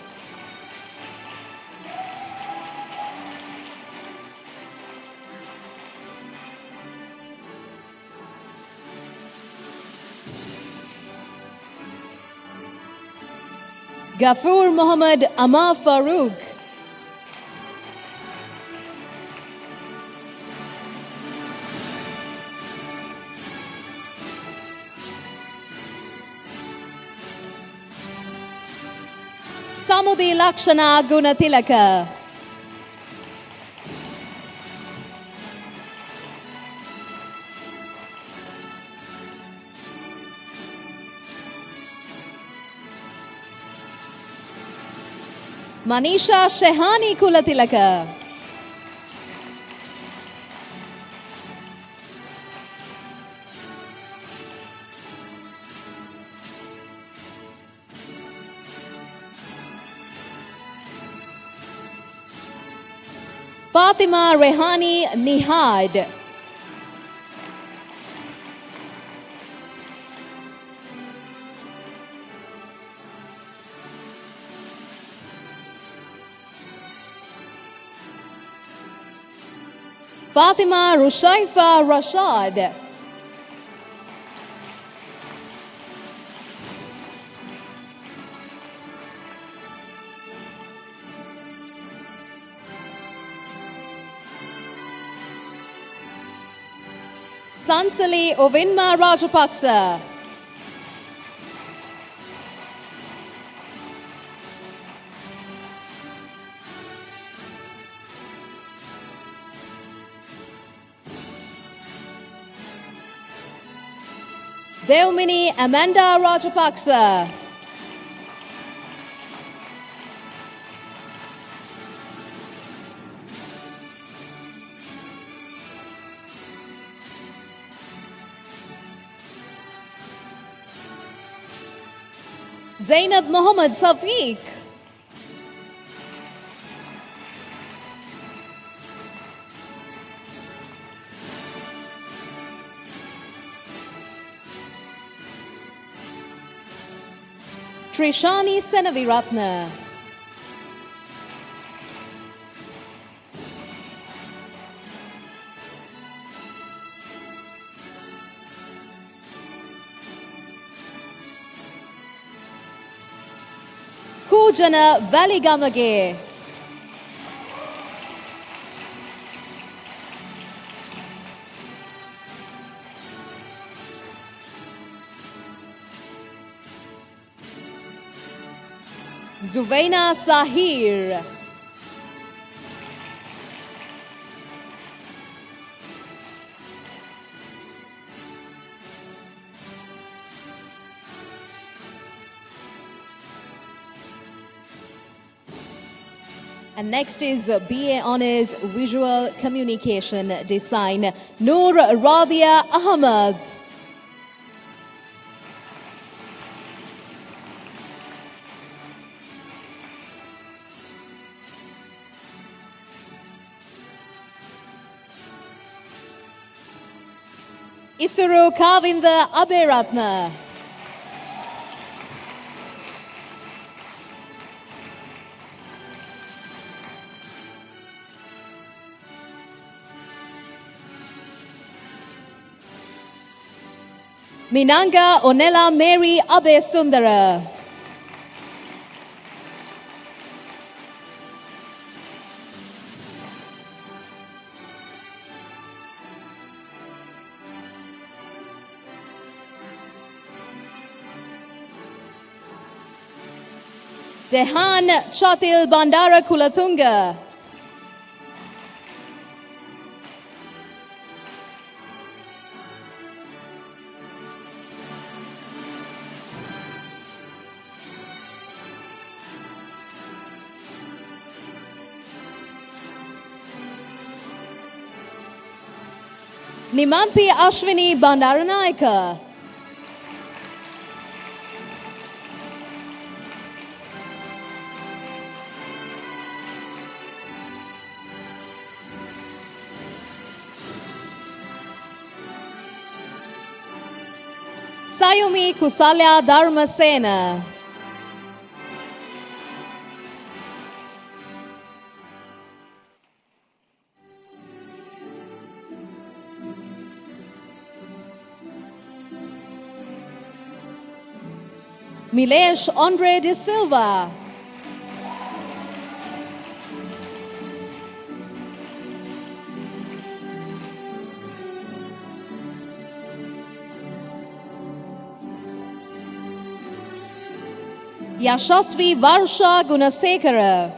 Ghafoor Mohammad Amar Farooq. Samudi Lakshana Gunatilaka. Manisha Shehani Kulatilaka. Fatima Rehani Nihad. Fatima Rushaifa Rashad. Sansali Ovinma Rajapaksa. Deomini Amanda Rajapaksa. Zainab Mohammed Safiq. Trishani Senaviratna. Kujana Valigamage. Zuvaina Sahir. And next is BA Honours Visual Communication Design, Noor Radia Ahmed. Isuru Kavinda Aberatna. Minanga Onela Mary Abe Sundara. Dehan Chatil Bandara Kulatunga. Nimanthi Ashwini Bandaranaika. Sayumi Kusalya Dharmasena. Milesh Andre de Silva. Yashasvi Varsha Gunasekara.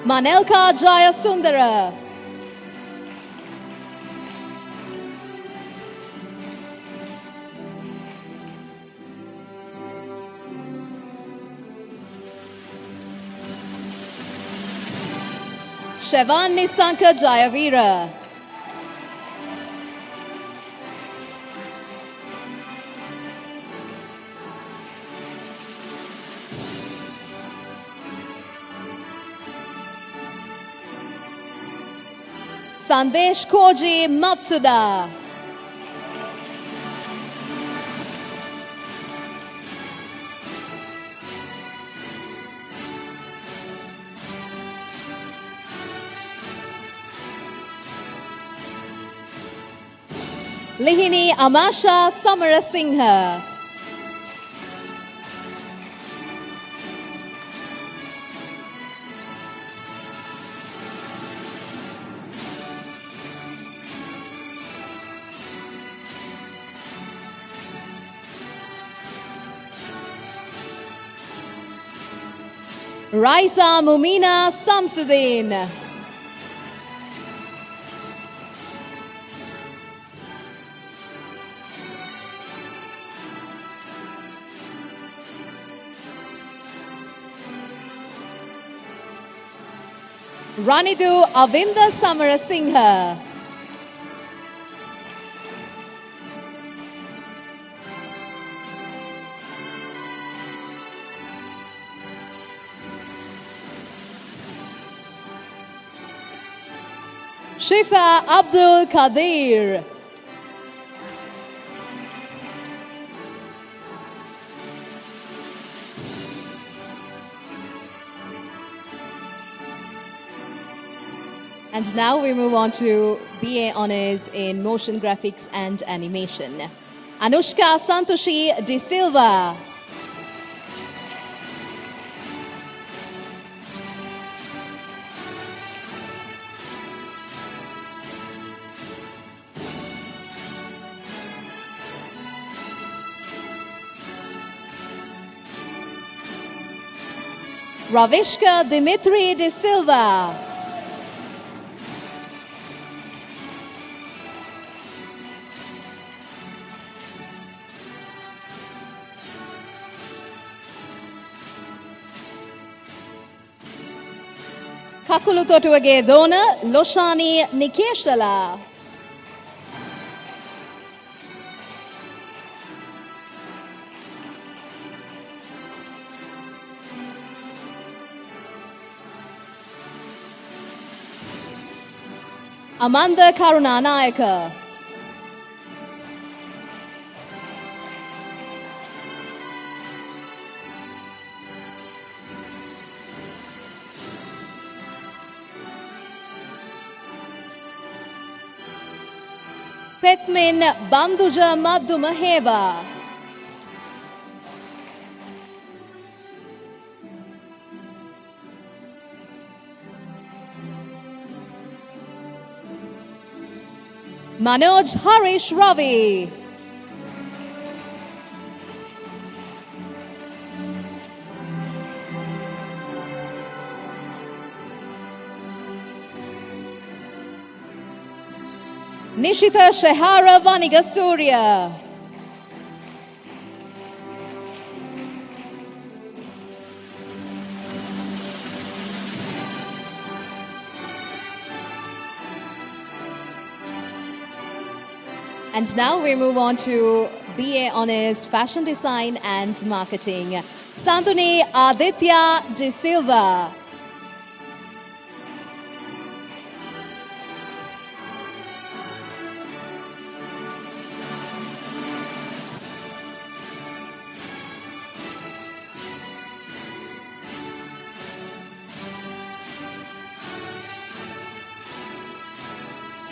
Manelka Jayasundara. Shevan Nisanka Jayavira. Sandesh Koji Matsuda. Lihini Amasha Samarasinghe. Raisa Mumina Samsudin. Ranidu Avinda Samarasinghe. Shifa Abdul Kadir. And now we move on to BA Honours in Motion Graphics and Animation. Anushka Santoshi De Silva. Ravishka Dimitri De Silva. Kakulutotuage Dona Loshani Nikeshala. Amanda Karunanayaka. Petmin Banduja Madhumaheba. Manoj Harish Ravi. Nishita Shehara Vaniga Surya. And now we move on to BA Honours Fashion Design and Marketing. Sanduni Aditya De Silva.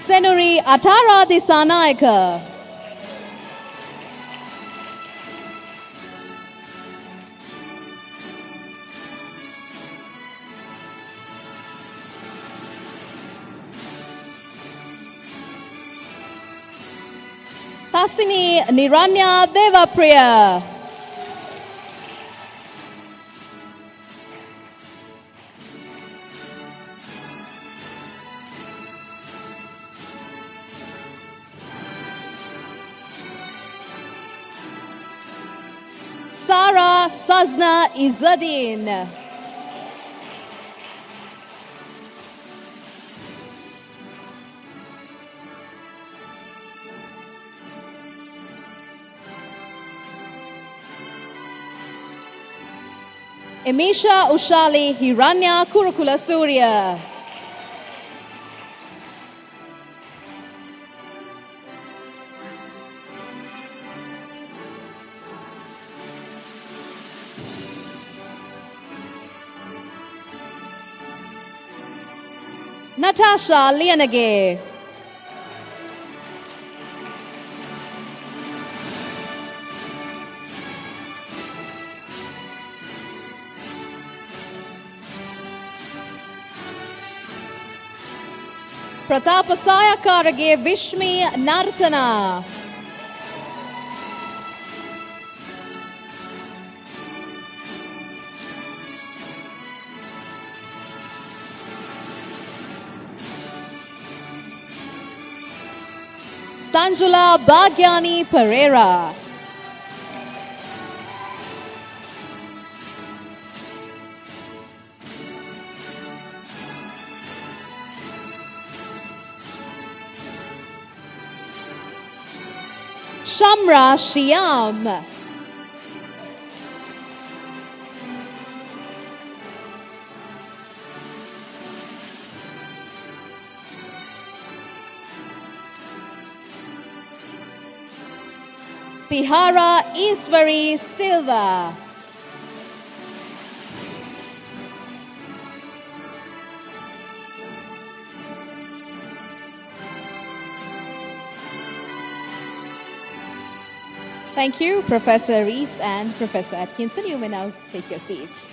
Senuri Atara Disanayaka. Tasini Niranya Devapriya. Sara Sazna Izzadin. Emisha Ushali Hiranya Kurukula Surya. Natasha Lianage. Pratapasaya Karage Vishmi Nartana. Sanjula Bhagyani Pereira. Shamra Shyam. Tihara Iswari Silva. Thank you, Professor Reist and Professor Atkinson. You may now take your seats.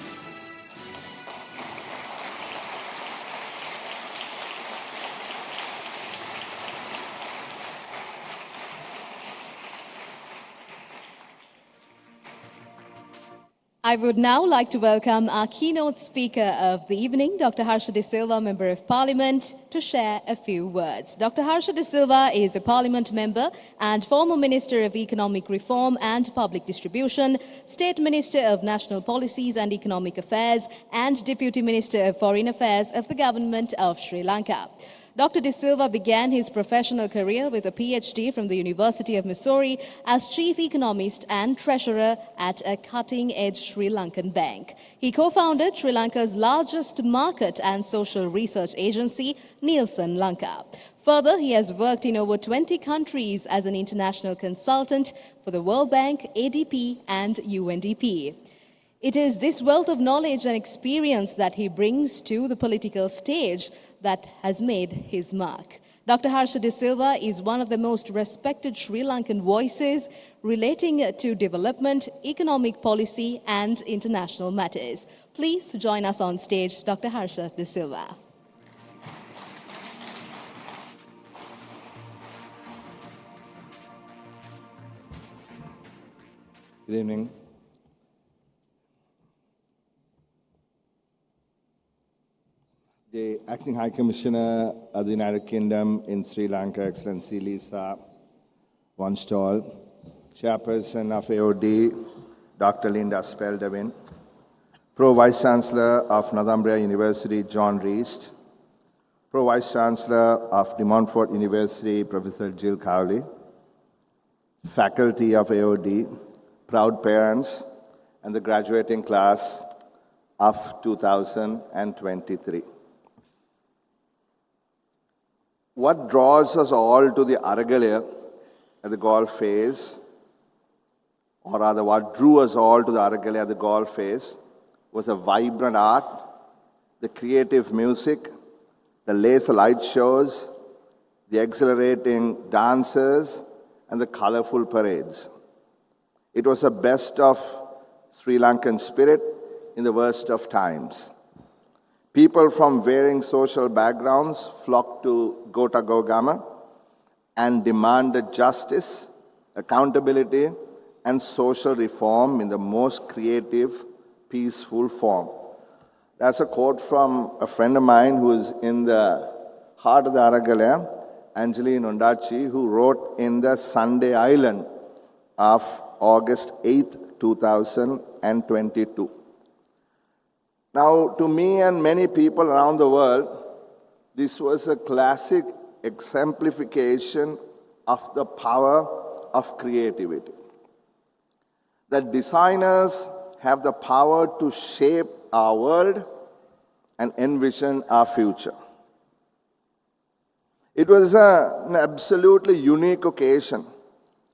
I would now like to welcome our keynote speaker of the evening, Dr. Harsha De Silva, Member of Parliament, to share a few words. Dr. Harsha De Silva is a Parliament member and former Minister of Economic Reform and Public Distribution, State Minister of National Policies and Economic Affairs, and Deputy Minister of Foreign Affairs of the Government of Sri Lanka. Dr. De Silva began his professional career with a PhD from the University of Missouri as Chief Economist and Treasurer at a cutting-edge Sri Lankan bank. He co-founded Sri Lanka's largest market and social research agency, Nielsen Lanka. Further, he has worked in over 20 countries as an international consultant for the World Bank, ADP, and UNDP. It is this wealth of knowledge and experience that he brings to the political stage that has made his mark. Dr. Harsha De Silva is one of the most respected Sri Lankan voices relating to development, economic policy, and international matters. Please join us on stage, Dr. Harsha De Silva. Good evening. The Acting High Commissioner of the United Kingdom in Sri Lanka, Excellency Lisa Van Stol, Chairperson of AOD, Dr. Linda Speldevin, Pro Vice Chancellor of Northumbria University, John Reist, Pro Vice Chancellor of De Montfort University, Professor Jill Cowley, faculty of AOD, proud parents, and the graduating class of 2023. What draws us all to the Aragalaya at the golf phase, or rather what drew us all to the Aragalaya at the golf phase, was the vibrant art, the creative music, the laser light shows, the exhilarating dancers, and the colorful parades. It was a best of Sri Lankan spirit in the worst of times. People from varying social backgrounds flocked to Gota Gogama and demanded justice, accountability, and social reform in the most creative, peaceful form. That's a quote from a friend of mine who is in the heart of the Aragalaya, Anjali Nondachi, who wrote in the Sunday Island of August 8, 2022. Now, to me and many people around the world, this was a classic exemplification of the power of creativity. That designers have the power to shape our world and envision our future. It was an absolutely unique occasion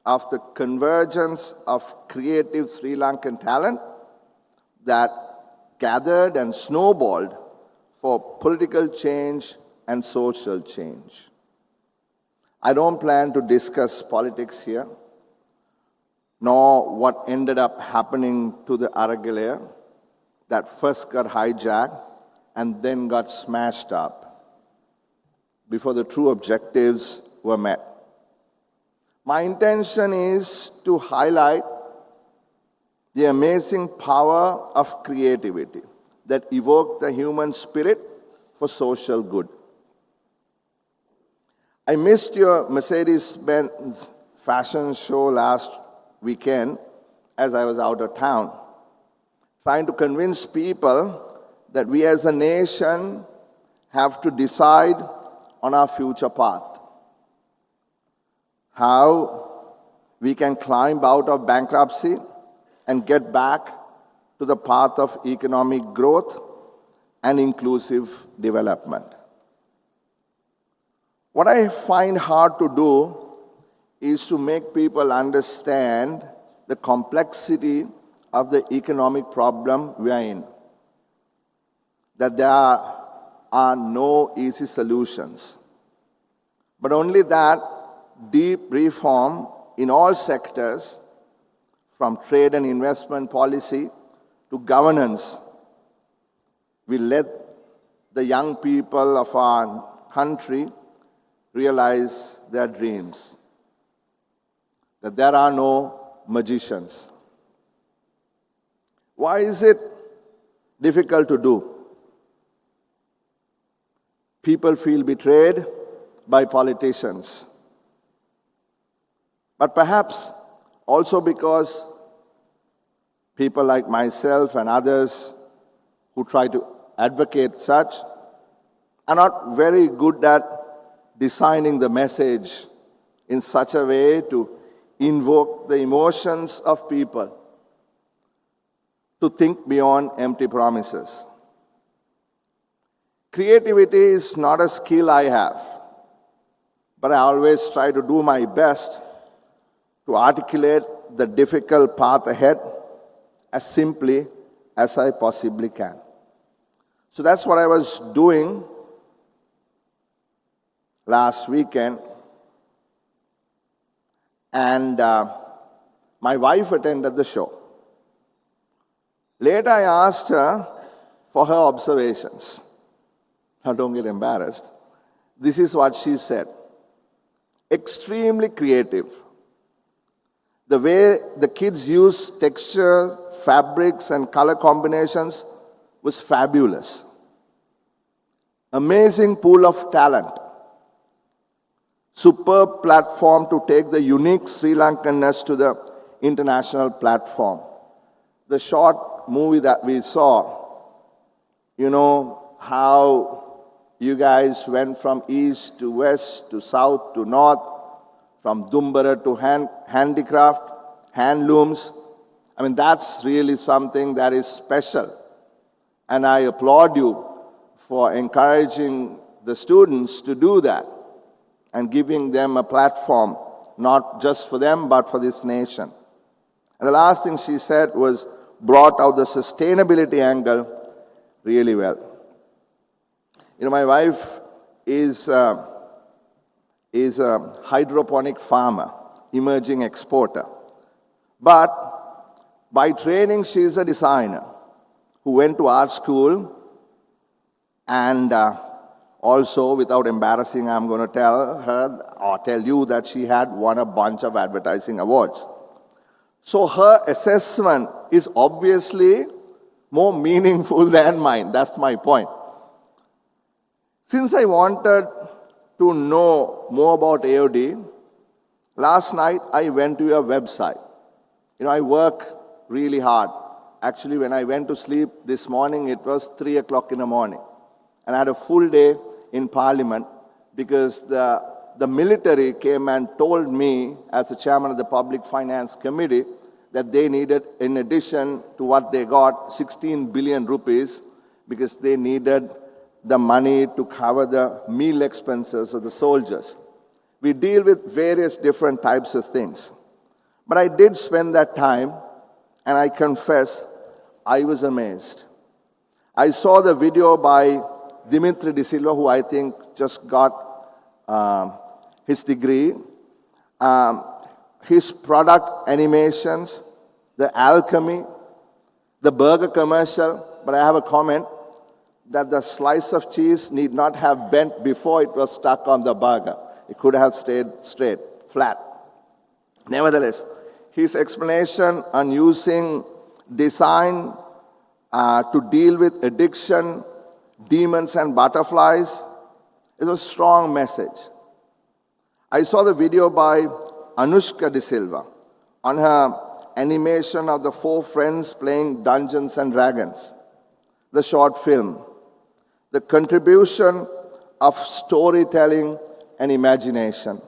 of the convergence of creative Sri Lankan talent that gathered and snowballed for political change and social change. I don't plan to discuss politics here, nor what ended up happening to the Aragalaya that first got hijacked and then got smashed up before the true objectives were met. My intention is to highlight the amazing power of creativity that evoked the human spirit for social good. I missed your Mercedes-Benz fashion show last weekend as I was out of town, trying to convince people that we as a nation have to decide on our future path. How we can climb out of bankruptcy and get back to the path of economic growth and inclusive development. What I find hard to do is to make people understand the complexity of the economic problem we are in. That there are no easy solutions, but only that deep reform in all sectors, from trade and investment policy to governance, will let the young people of our country realize their dreams. That there are no magicians. Why is it difficult to do? People feel betrayed by politicians. But perhaps also because people like myself and others who try to advocate such are not very good at designing the message in such a way to invoke the emotions of people, to think beyond empty promises. Creativity is not a skill I have, but I always try to do my best to articulate the difficult path ahead as simply as I possibly can. So that's what I was doing last weekend. And my wife attended the show. Later, I asked her for her observations. Now, don't get embarrassed. This is what she said. Extremely creative. The way the kids used textures, fabrics, and color combinations was fabulous. Amazing pool of talent. Superb platform to take the unique Sri Lankanness to the international platform. The short movie that we saw, you know, how you guys went from east to west to south to north, from Dumbara to handicraft, handlooms. I mean, that's really something that is special. And I applaud you for encouraging the students to do that and giving them a platform, not just for them, but for this nation. And the last thing she said was brought out the sustainability angle really well. You know, my wife is is a hydroponic farmer, emerging exporter. But by training, she is a designer who went to art school, and also, without embarrassing, I'm going to tell her or tell you that she had won a bunch of advertising awards. So her assessment is obviously more meaningful than mine. That's my point. Since I wanted to know more about AOD, last night I went to your website. I work really hard. Actually, when I went to sleep this morning, it was 3 o'clock in the morning. And I had a full day in Parliament because the military came and told me, as the chairman of the Public Finance Committee, that they needed, in addition to what they got, 16 billion rupees, because they needed the money to cover the meal expenses of the soldiers. We deal with various different types of things. But I did spend that time, and I confess, I was amazed. I saw the video by Dimitri De Silva, who I think just got his degree. His product animations, the alchemy, the burger commercial, but I have a comment that the slice of cheese need not have bent before it was stuck on the burger. It could have stayed straight, flat. Nevertheless, his explanation on using design to deal with addiction, demons and butterflies is a strong message. I saw the video by Anushka De Silva on her animation of the 4 friends playing Dungeons and Dragons, the short film, the contribution of storytelling and imagination.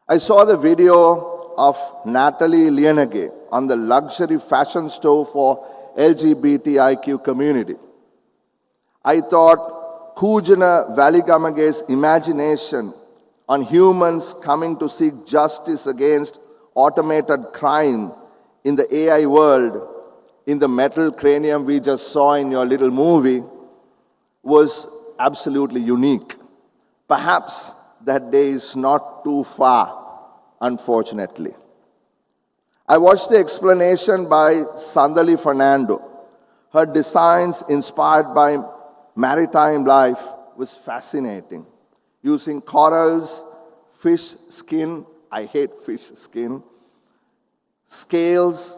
I saw the video of Natalie Lienage on the luxury fashion store for LGBTIQ community. I thought Kujana Valigamage's imagination on humans coming to seek justice against automated crime in the AI world, in the metal cranium we just saw in your little movie, was absolutely unique. Perhaps that day is not too far, unfortunately. I watched the explanation by Sandali Fernando. Her designs inspired by maritime life was fascinating. Using corals, fish skin, I hate fish skin, scales,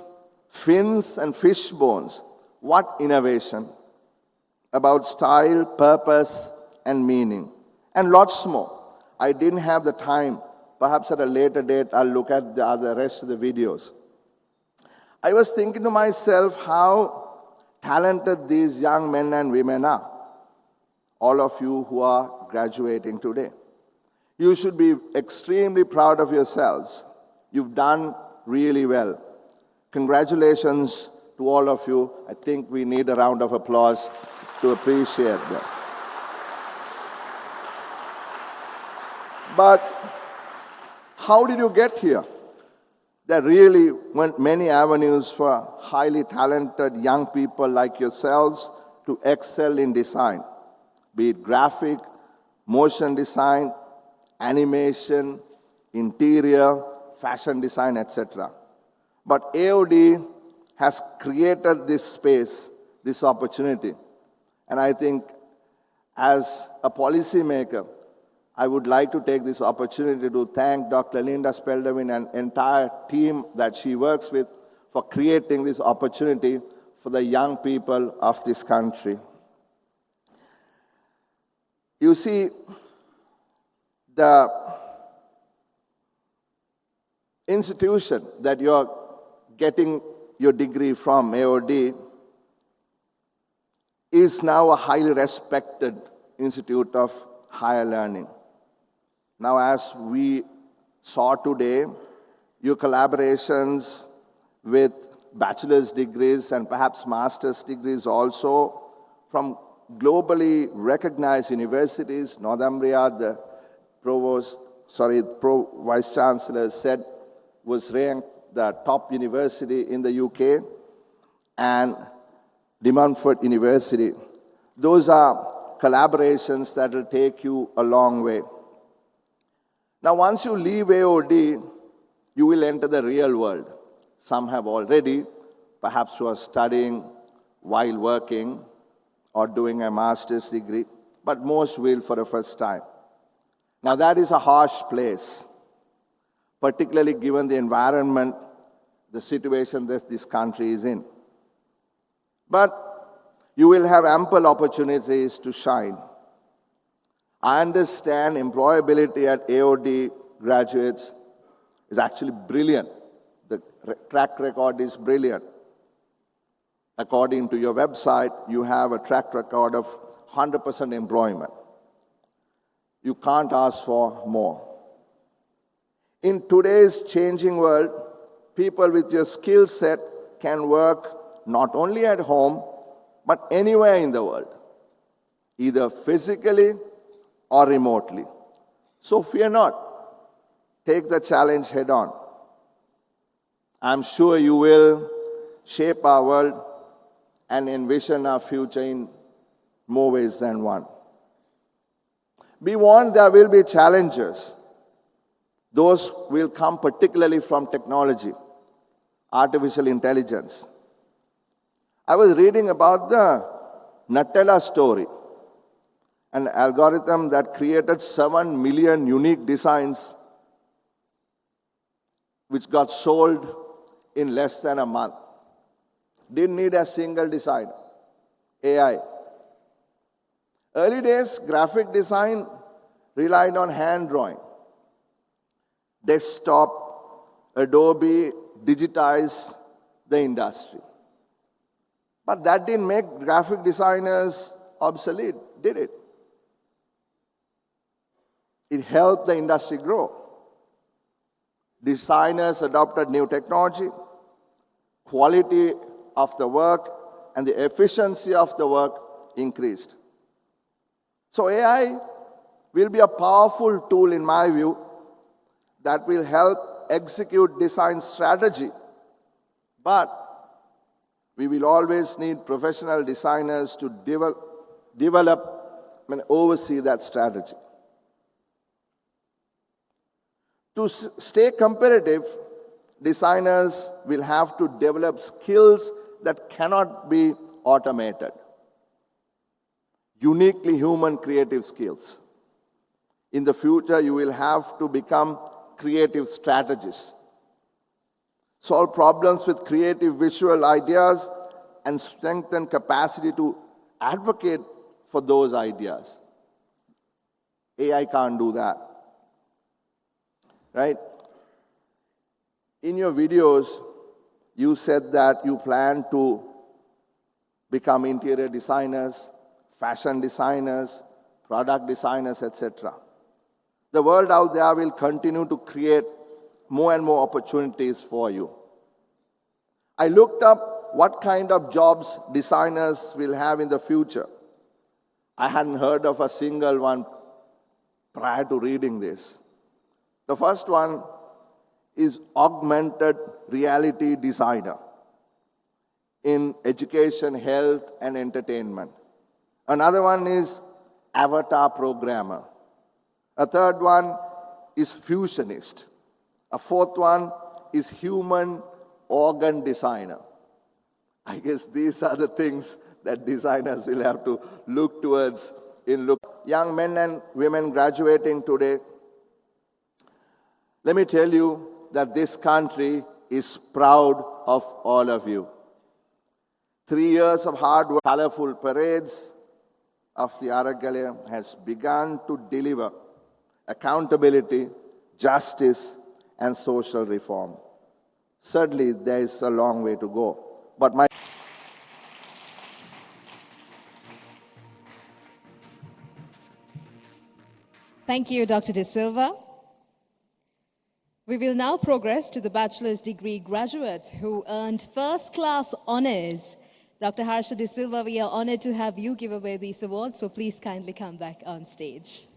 fins and fish bones. What innovation about style, purpose and meaning. And lots more. I didn't have the time. Perhaps at a later date I'll look at the rest of the videos. I was thinking to myself how talented these young men and women are. All of you who are graduating today. You should be extremely proud of yourselves. You've done really well. Congratulations to all of you. I think we need a round of applause to appreciate them. But how did you get here? There really weren't many avenues for highly talented young people like yourselves to excel in design, be it graphic, motion design, animation, interior, fashion design, etc. But AOD has created this space, this opportunity. And I think as a policymaker, I would like to take this opportunity to thank Dr. Linda Speldevin and entire team that she works with for creating this opportunity for the young people of this country. You see, the institution that you're getting your degree from, AOD, is now a highly respected institute of higher learning. Now, as we saw today, your collaborations with bachelor's degrees and perhaps master's degrees also from globally recognized universities. Northumbria, the Vice Chancellor said, was ranked the top university in the UK, and De Montfort University. Those are collaborations that will take you a long way. Now, once you leave AOD, you will enter the real world. Some have already, perhaps who are studying while working or doing a master's degree, but most will for the first time. Now, that is a harsh place, particularly given the environment, the situation that this country is in. But you will have ample opportunities to shine. I understand employability at AOD graduates is actually brilliant. The track record is brilliant. According to your website, you have a track record of 100% employment. You can't ask for more. In today's changing world, people with your skill set can work not only at home, but anywhere in the world, either physically or remotely. So fear not. Take the challenge head on. I'm sure you will shape our world and envision our future in more ways than one. Be warned, there will be challenges. Those will come particularly from technology, artificial intelligence. I was reading about the Nutella story, an algorithm that created 7 million unique designs which got sold in less than a month. Didn't need a single designer. AI. Early days, graphic design relied on hand drawing. Desktop, Adobe digitized the industry. But that didn't make graphic designers obsolete, did it? It helped the industry grow. Designers adopted new technology, quality of the work and the efficiency of the work increased. So AI will be a powerful tool, in my view, that will help execute design strategy. But we will always need professional designers to develop and oversee that strategy. To stay competitive, designers will have to develop skills that cannot be automated. Uniquely human creative skills. In the future, you will have to become creative strategists. Solve problems with creative visual ideas and strengthen capacity to advocate for those ideas. AI can't do that. Right? In your videos, you said that you plan to become interior designers, fashion designers, product designers, etc. The world out there will continue to create more and more opportunities for you. I looked up what kind of jobs designers will have in the future. I hadn't heard of a single one prior to reading this. The first one is augmented reality designer in education, health, and entertainment. Another one is avatar programmer. A third one is fusionist. A fourth one is human organ designer. I guess these are the things that designers will have to look towards young men and women graduating today. Let me tell you that this country is proud of all of you. 3 years of hard work, colorful parades of the Aragalaya has begun to deliver accountability, justice, and social reform. Certainly, there is a long way to go. But Thank you, Dr. De Silva. We will now progress to the bachelor's degree graduate who earned first-class honors. Dr. Harsha De Silva, we are honored to have you give away these awards, so please kindly come back on stage.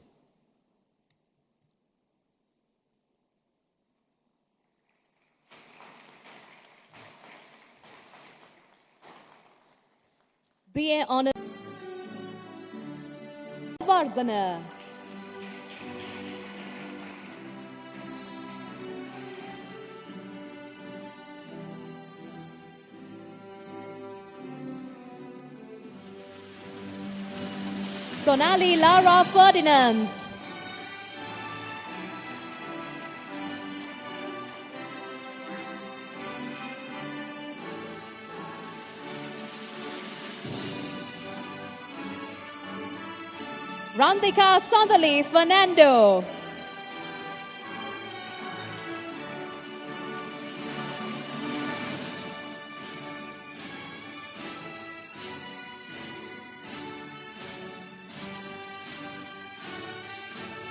BA honor Vardhana. Sonali Lara Ferdinands. Randika Sandali Fernando.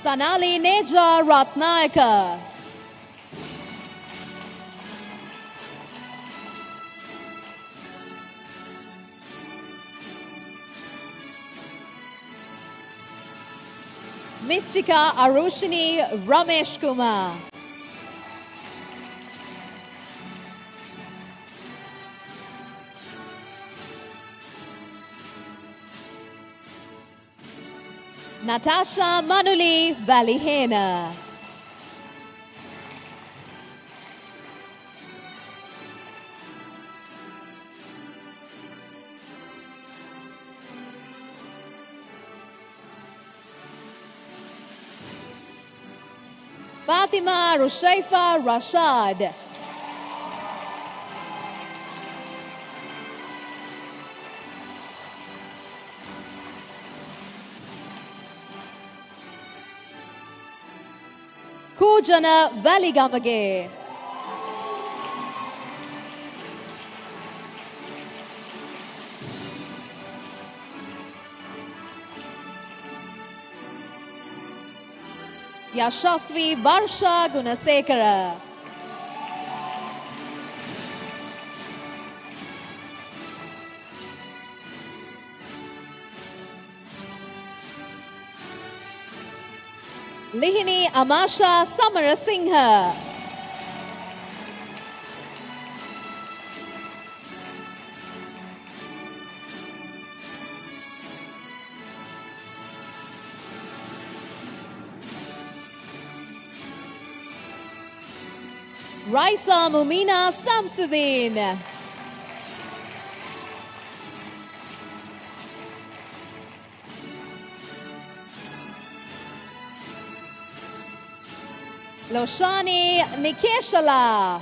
Sanali Neja Ratnayaka. Mystika Arushini Ramesh Kumar. Natasha Manuli Valihena. Fatima Rushaifa Rashad. Kujana Valigamage. Yashasvi Varsha Gunasekara. Lihini Amasha Samarasinghe. Raisa Mumina Samsudin. Loshani Nikeshala.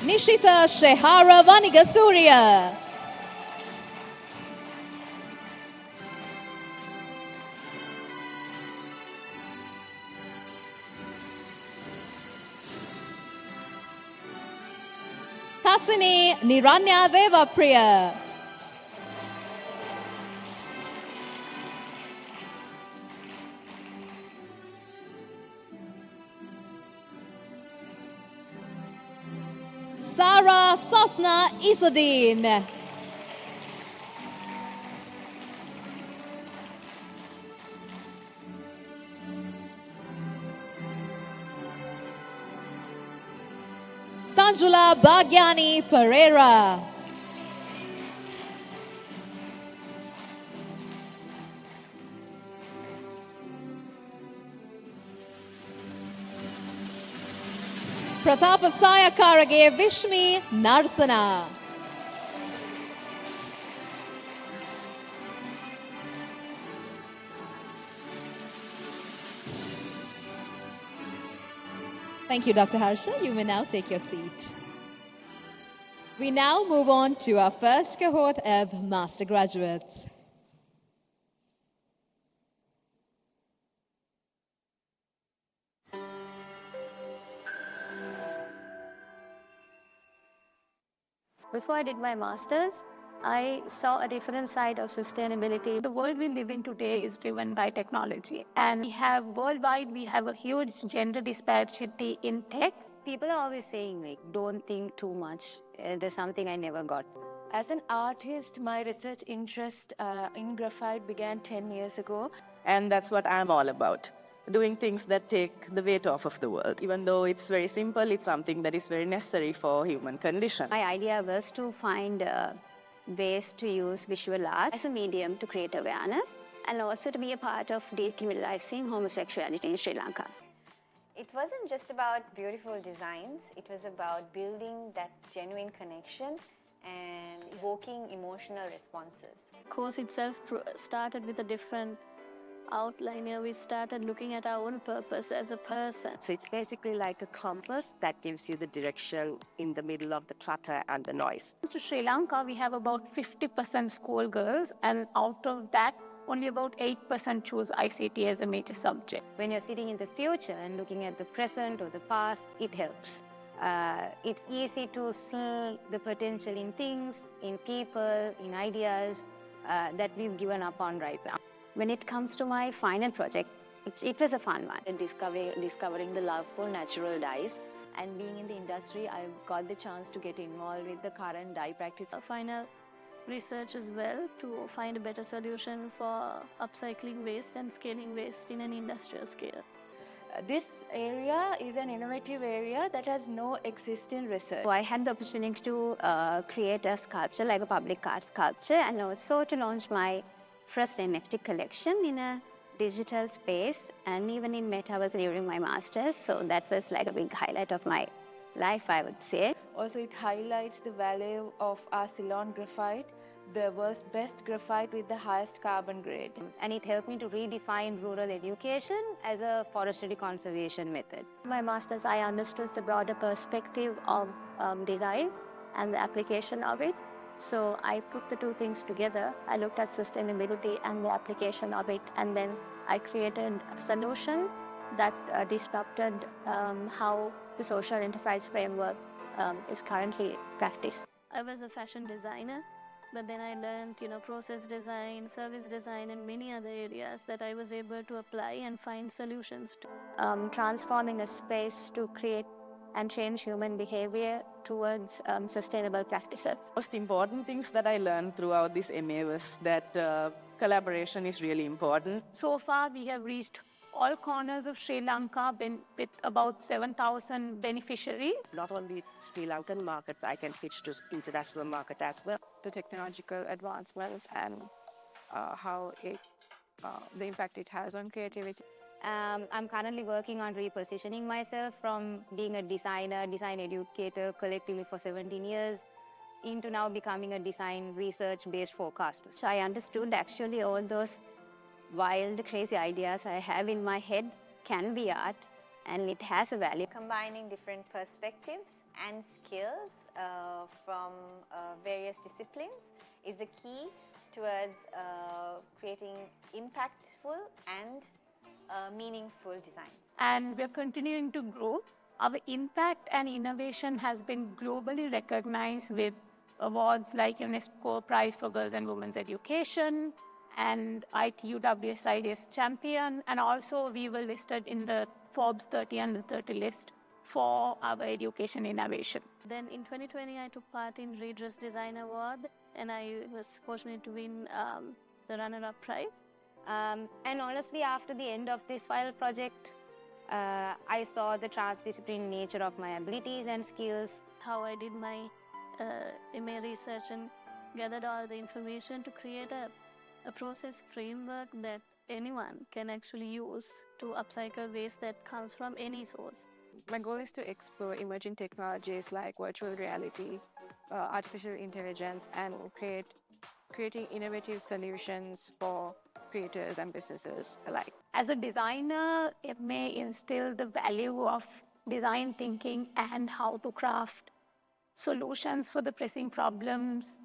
Nishita Shehara Vanigasuriya. Hasini Niranya Devapriya. Sarah Sosna Isadin. Sanjula Bhagyani Pereira. Pratapasaya Karage Vishmi Nartana. Thank you, Dr. Harsha. You may now take your seat. We now move on to our first cohort of master graduates. Before I did my master's, I saw a different side of sustainability. The world we live in today is driven by technology. And worldwide, we have a huge gender disparity in tech. People are always saying, like, don't think too much. There's something I never got. As an artist, my research interest in graphite began 10 years ago. And that's what I'm all about. Doing things that take the weight off of the world. Even though it's very simple, it's something that is very necessary for human condition. My idea was to find ways to use visual art as a medium to create awareness and also to be a part of decriminalizing homosexuality in Sri Lanka. It wasn't just about beautiful designs, it was about building that genuine connection and evoking emotional responses. Course itself started with a different outline. Here we started looking at our own purpose as a person. So it's basically like a compass that gives you the direction in the middle of the clutter and the noise. To Sri Lanka, we have about 50% schoolgirls, and out of that, only about 8% choose ICT as a major subject. When you're sitting in the future and looking at the present or the past, it helps. It's easy to see the potential in things, in people, in ideas that we've given up on right now. When it comes to my final project, it was a fun one. Discovering the love for natural dyes, and being in the industry, I got the chance to get involved with the current dye practice. Final research as well to find a better solution for upcycling waste and scaling waste in an industrial scale. This area is an innovative area that has no existing research. So I had the opportunity to create a sculpture, like a public art sculpture, and also to launch my first NFT collection in a digital space and even in metaverse during my master's. So that was like a big highlight of my life, I would say. Also, it highlights the value of our Ceylon graphite, the world's best graphite with the highest carbon grade. And it helped me to redefine rural education as a forestry conservation method. My master's, I understood the broader perspective of design and the application of it. So I put the two things together. I looked at sustainability and the application of it, and then I created a solution that disrupted how the social enterprise framework is currently practiced. I was a fashion designer, but then I learned, process design, service design, and many other areas that I was able to apply and find solutions to. Transforming a space to create and change human behavior towards sustainable practices. Most important things that I learned throughout this MA was that collaboration is really important. So far, we have reached all corners of Sri Lanka with about 7,000 beneficiaries. Not only Sri Lankan market, I can pitch to international market as well. The technological advancements and how the impact it has on creativity. I'm currently working on repositioning myself from being a designer, design educator collectively for 17 years into now becoming a design research-based forecaster. So I understood actually all those wild, crazy ideas I have in my head can be art, and it has a value. Combining different perspectives and skills from various disciplines is the key towards creating impactful and meaningful designs. And we're continuing to grow. Our impact and innovation has been globally recognized with awards like UNESCO Prize for Girls and Women's Education and ITU-WSID's Champion, and also we were listed in the Forbes 30 Under 30 list for our education innovation. Then in 2020, I took part in Redress Design Award, and I was fortunate to win the runner-up prize. And honestly, after the end of this final project, I saw the transdisciplinary nature of my abilities and skills. How I did my MA research and gathered all the information to create a process framework that anyone can actually use to upcycle waste that comes from any source. My goal is to explore emerging technologies like virtual reality, artificial intelligence, and creating innovative solutions for creators and businesses alike. As a designer, it may instill the value of design thinking and how to craft solutions for the pressing problems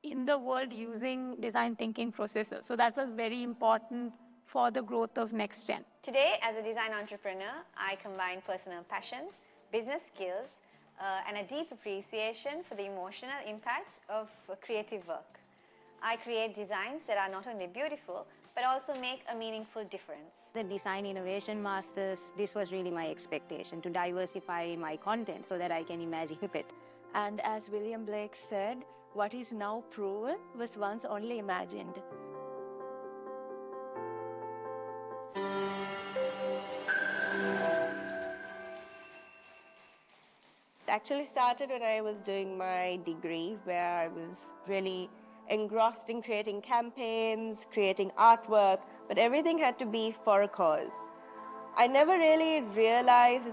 in the world using design thinking processes. So that was very important for the growth of next gen. Today, as a design entrepreneur, I combine personal passion, business skills, and a deep appreciation for the emotional impact of creative work. I create designs that are not only beautiful, but also make a meaningful difference. The Design Innovation Masters, this was really my expectation, to diversify my content so that I can imagine it. And as William Blake said, what is now proven was once only imagined. It actually started when I was doing my degree, where I was really engrossed in creating campaigns, creating artwork, but everything had to be for a cause. I never really realized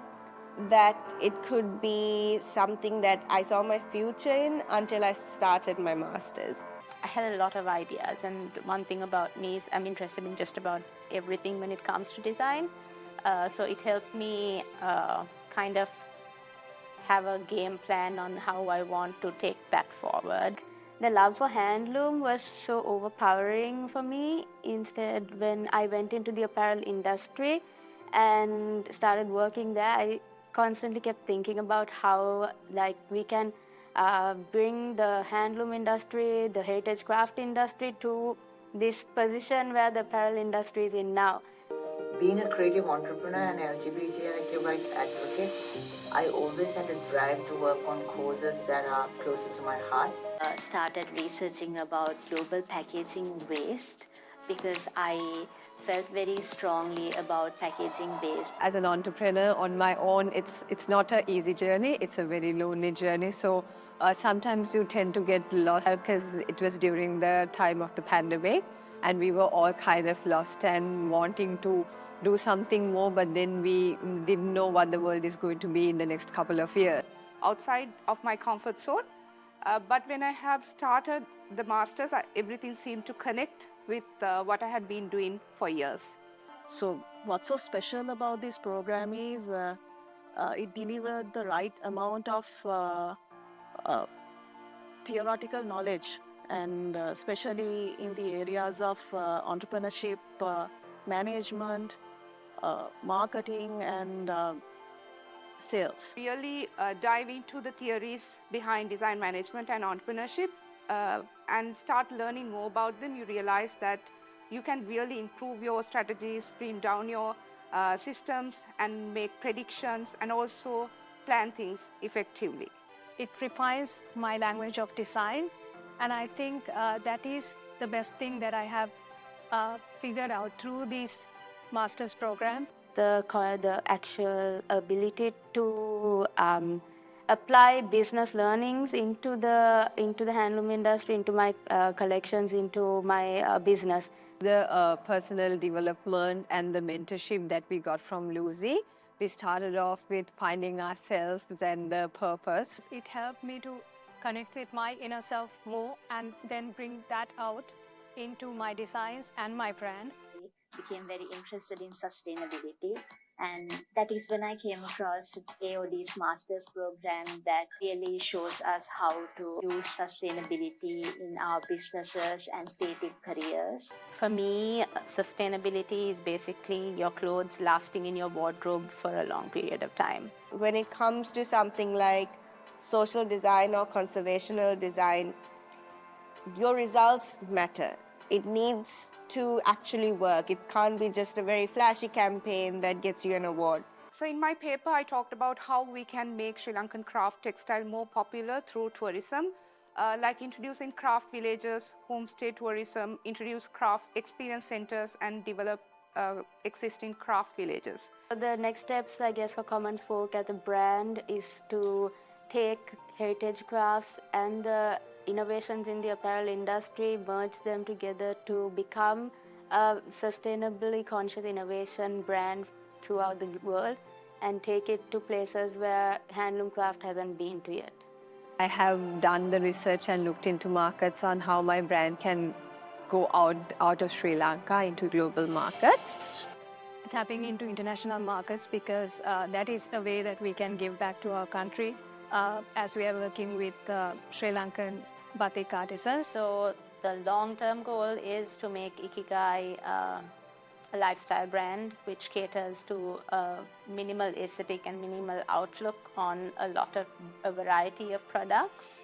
that it could be something that I saw my future in until I started my master's. I had a lot of ideas, and one thing about me is I'm interested in just about everything when it comes to design. So it helped me kind of have a game plan on how I want to take that forward. The love for handloom was so overpowering for me. Instead, when I went into the apparel industry and started working there, I constantly kept thinking about how we can bring the handloom industry, the heritage craft industry to this position where the apparel industry is in now. Being a creative entrepreneur and LGBTIQ rights advocate, I always had a drive to work on causes that are closer to my heart. Started researching about global packaging waste because I felt very strongly about packaging waste. As an entrepreneur on my own, it's not an easy journey. It's a very lonely journey. So sometimes you tend to get lost because it was during the time of the pandemic and we were all kind of lost and wanting to do something more, but then we didn't know what the world is going to be in the next couple of years. Outside of my comfort zone, but when I have started the master's, everything seemed to connect with what I had been doing for years. So what's so special about this program is it delivered the right amount of theoretical knowledge, and especially in the areas of entrepreneurship, management, marketing, and sales. Really dive into the theories behind design management and entrepreneurship and start learning more about them. You realize that you can really improve your strategies, stream down your systems and make predictions and also plan things effectively. It refines my language of design, and I think that is the best thing that I have figured out through this master's program. The actual ability to apply business learnings into the handloom industry, into my collections, into my business. The personal development and the mentorship that we got from Lucy. We started off with finding ourselves and the purpose. It helped me to connect with my inner self more and then bring that out into my designs and my brand. Became very interested in sustainability, and that is when I came across AOD's master's program that really shows us how to use sustainability in our businesses and creative careers. For me, sustainability is basically your clothes lasting in your wardrobe for a long period of time. When it comes to something like social design or conservational design, your results matter. It needs to actually work. It can't be just a very flashy campaign that gets you an award. So in my paper, I talked about how we can make Sri Lankan craft textile more popular through tourism, like introducing craft villages, homestay tourism, introduce craft experience centers, and develop existing craft villages. The next steps, I guess, for Common Folk as a brand is to take heritage crafts and the innovations in the apparel industry, merge them together to become a sustainably conscious innovation brand throughout the world and take it to places where handloom craft hasn't been to yet. I have done the research and looked into markets on how my brand can go out of Sri Lanka into global markets. Tapping into international markets because that is the way that we can give back to our country as we are working with Sri Lankan batik artisans. So the long-term goal is to make Ikigai a lifestyle brand which caters to a minimal aesthetic and minimal outlook on a variety of products.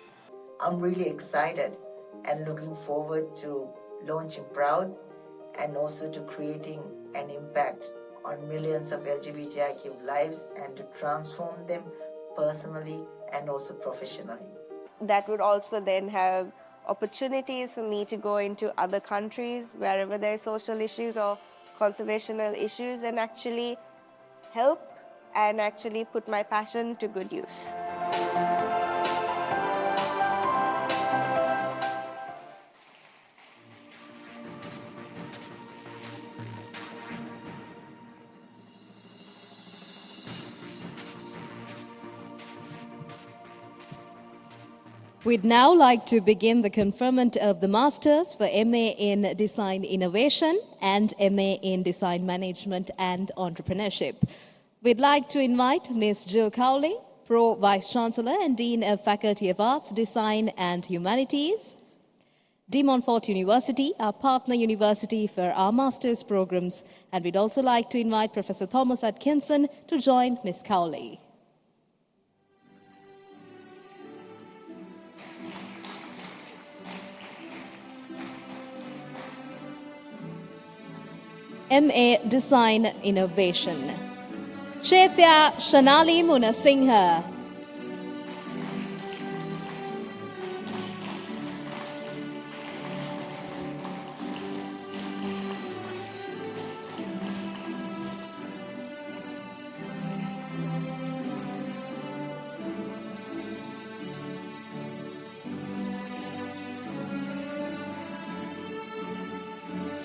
I'm really excited and looking forward to launching Proud and also to creating an impact on millions of LGBTIQ lives and to transform them personally and also professionally. That would also then have opportunities for me to go into other countries wherever there are social issues or conservational issues and actually help and actually put my passion to good use. We'd now like to begin the conferment of the Masters for MA in Design Innovation and MA in Design Management and Entrepreneurship. We'd like to invite Ms. Jill Cowley, Pro Vice Chancellor and Dean of Faculty of Arts, Design and Humanities, De Montfort University, our partner university for our master's programs, and we'd also like to invite Professor Thomas Atkinson to join Ms. Cowley. MA Design Innovation. Chaitya Shanali Munasinghe.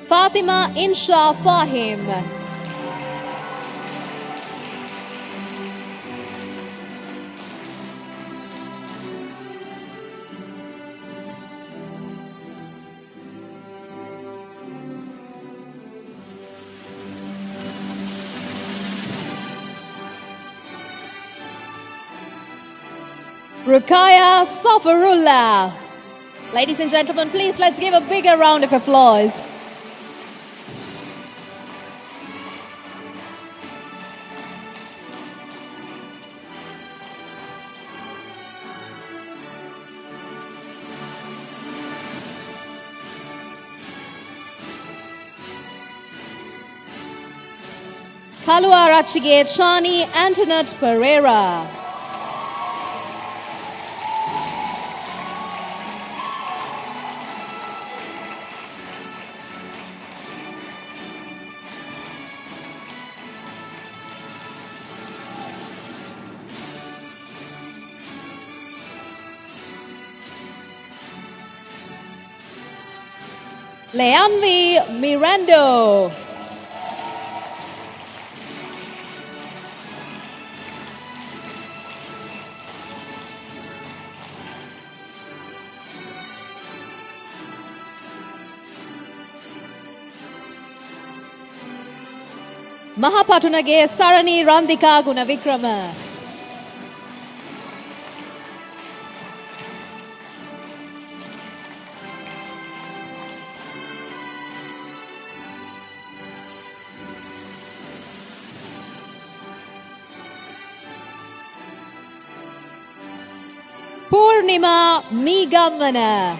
Fatima Insha Fahim. Rukaya Safarullah. Ladies and gentlemen, please let's give a bigger round of applause. Kalua Rachige Chani Antoinette Pereira. Leanvi Mirando. Mahapatunage Sarani Randika Gunavikrama. Purnima Migamana.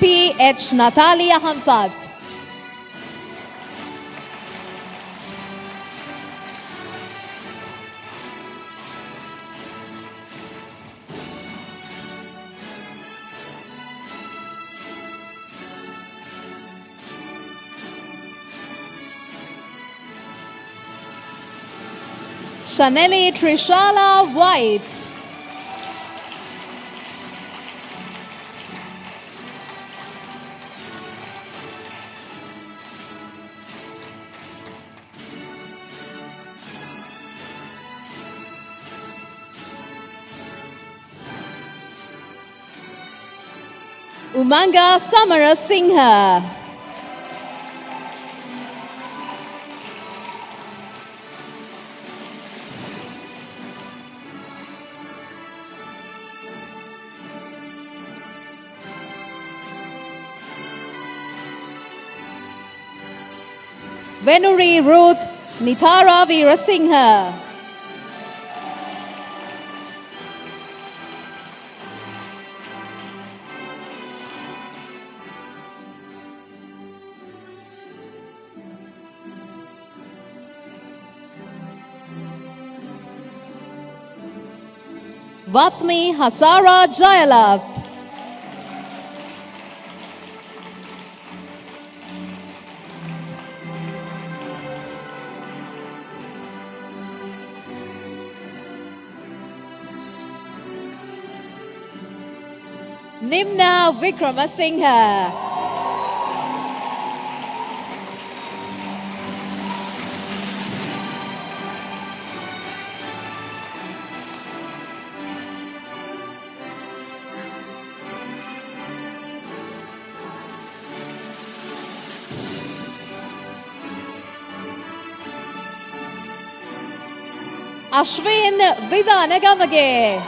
P.H. Natalia Hampat. Chaneli Trishala White. Umanga Samara Singha. Venuri Ruth Nithara Veerasinghe. Vatmi Hasara Jayalath. Nimna Vikramasinghe. Ashwin Vidanagamage.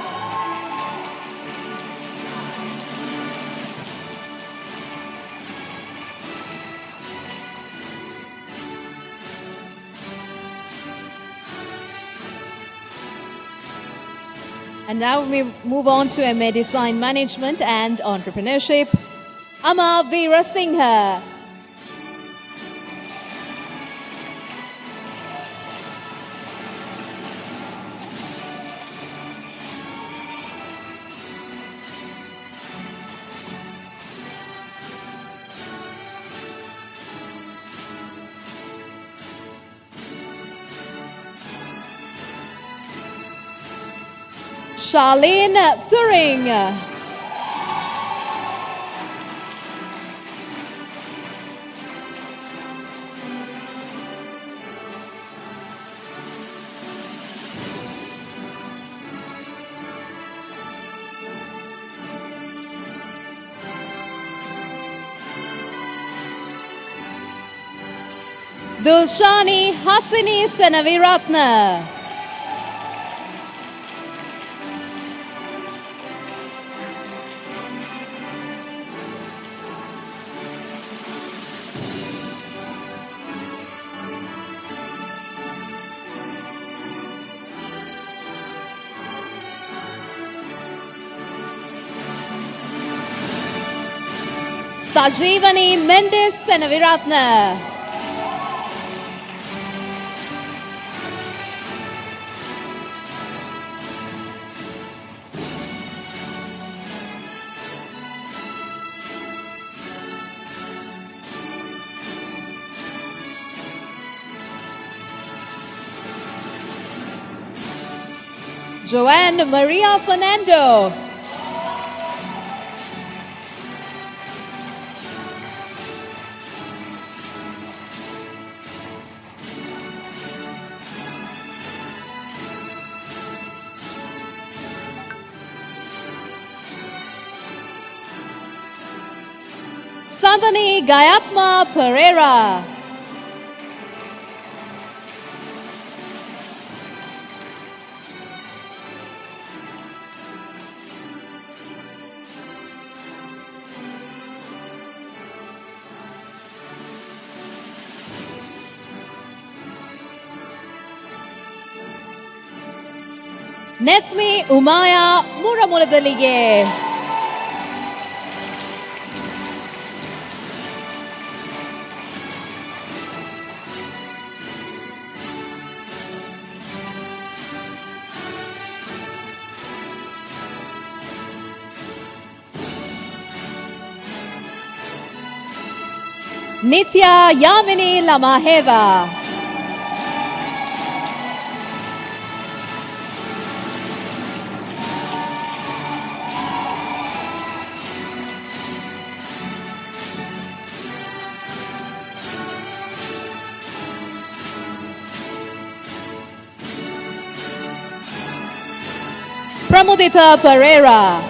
And now we move on to MA Design Management and Entrepreneurship. Ama Veerasinghe. Charlene Thuring. Dulshani Hasini Senaviratna. Sajivani Mendes Senaviratna. Joanne Maria Fernando. Sandhani Gayatma Pereira. Nethmi Umaya Muramuradalige. Nitya Yamini Lamaheva. Pramudita Pereira.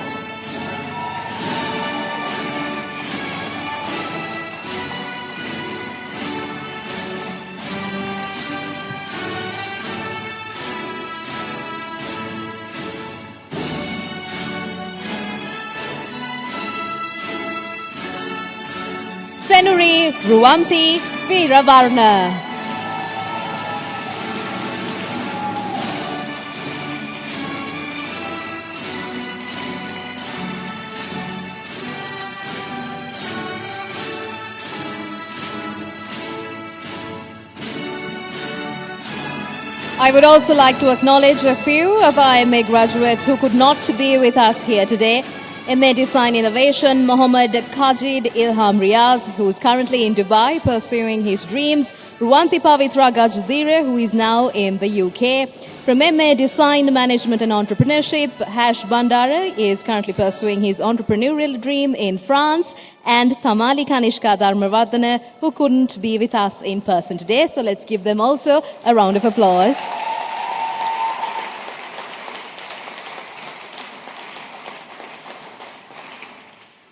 Senuri Ruanti Veeravarna. I would also like to acknowledge a few of our MA graduates who could not be with us here today. MA Design Innovation, Mohammad Kajid Ilham Riaz, who is currently in Dubai pursuing his dreams. Ruanti Pavitra Gajdire, who is now in the UK. From MA Design Management and Entrepreneurship, Hash Bandara is currently pursuing his entrepreneurial dream in France. And Thamali Kanishka Dharmavardhana, who couldn't be with us in person today. So let's give them also a round of applause.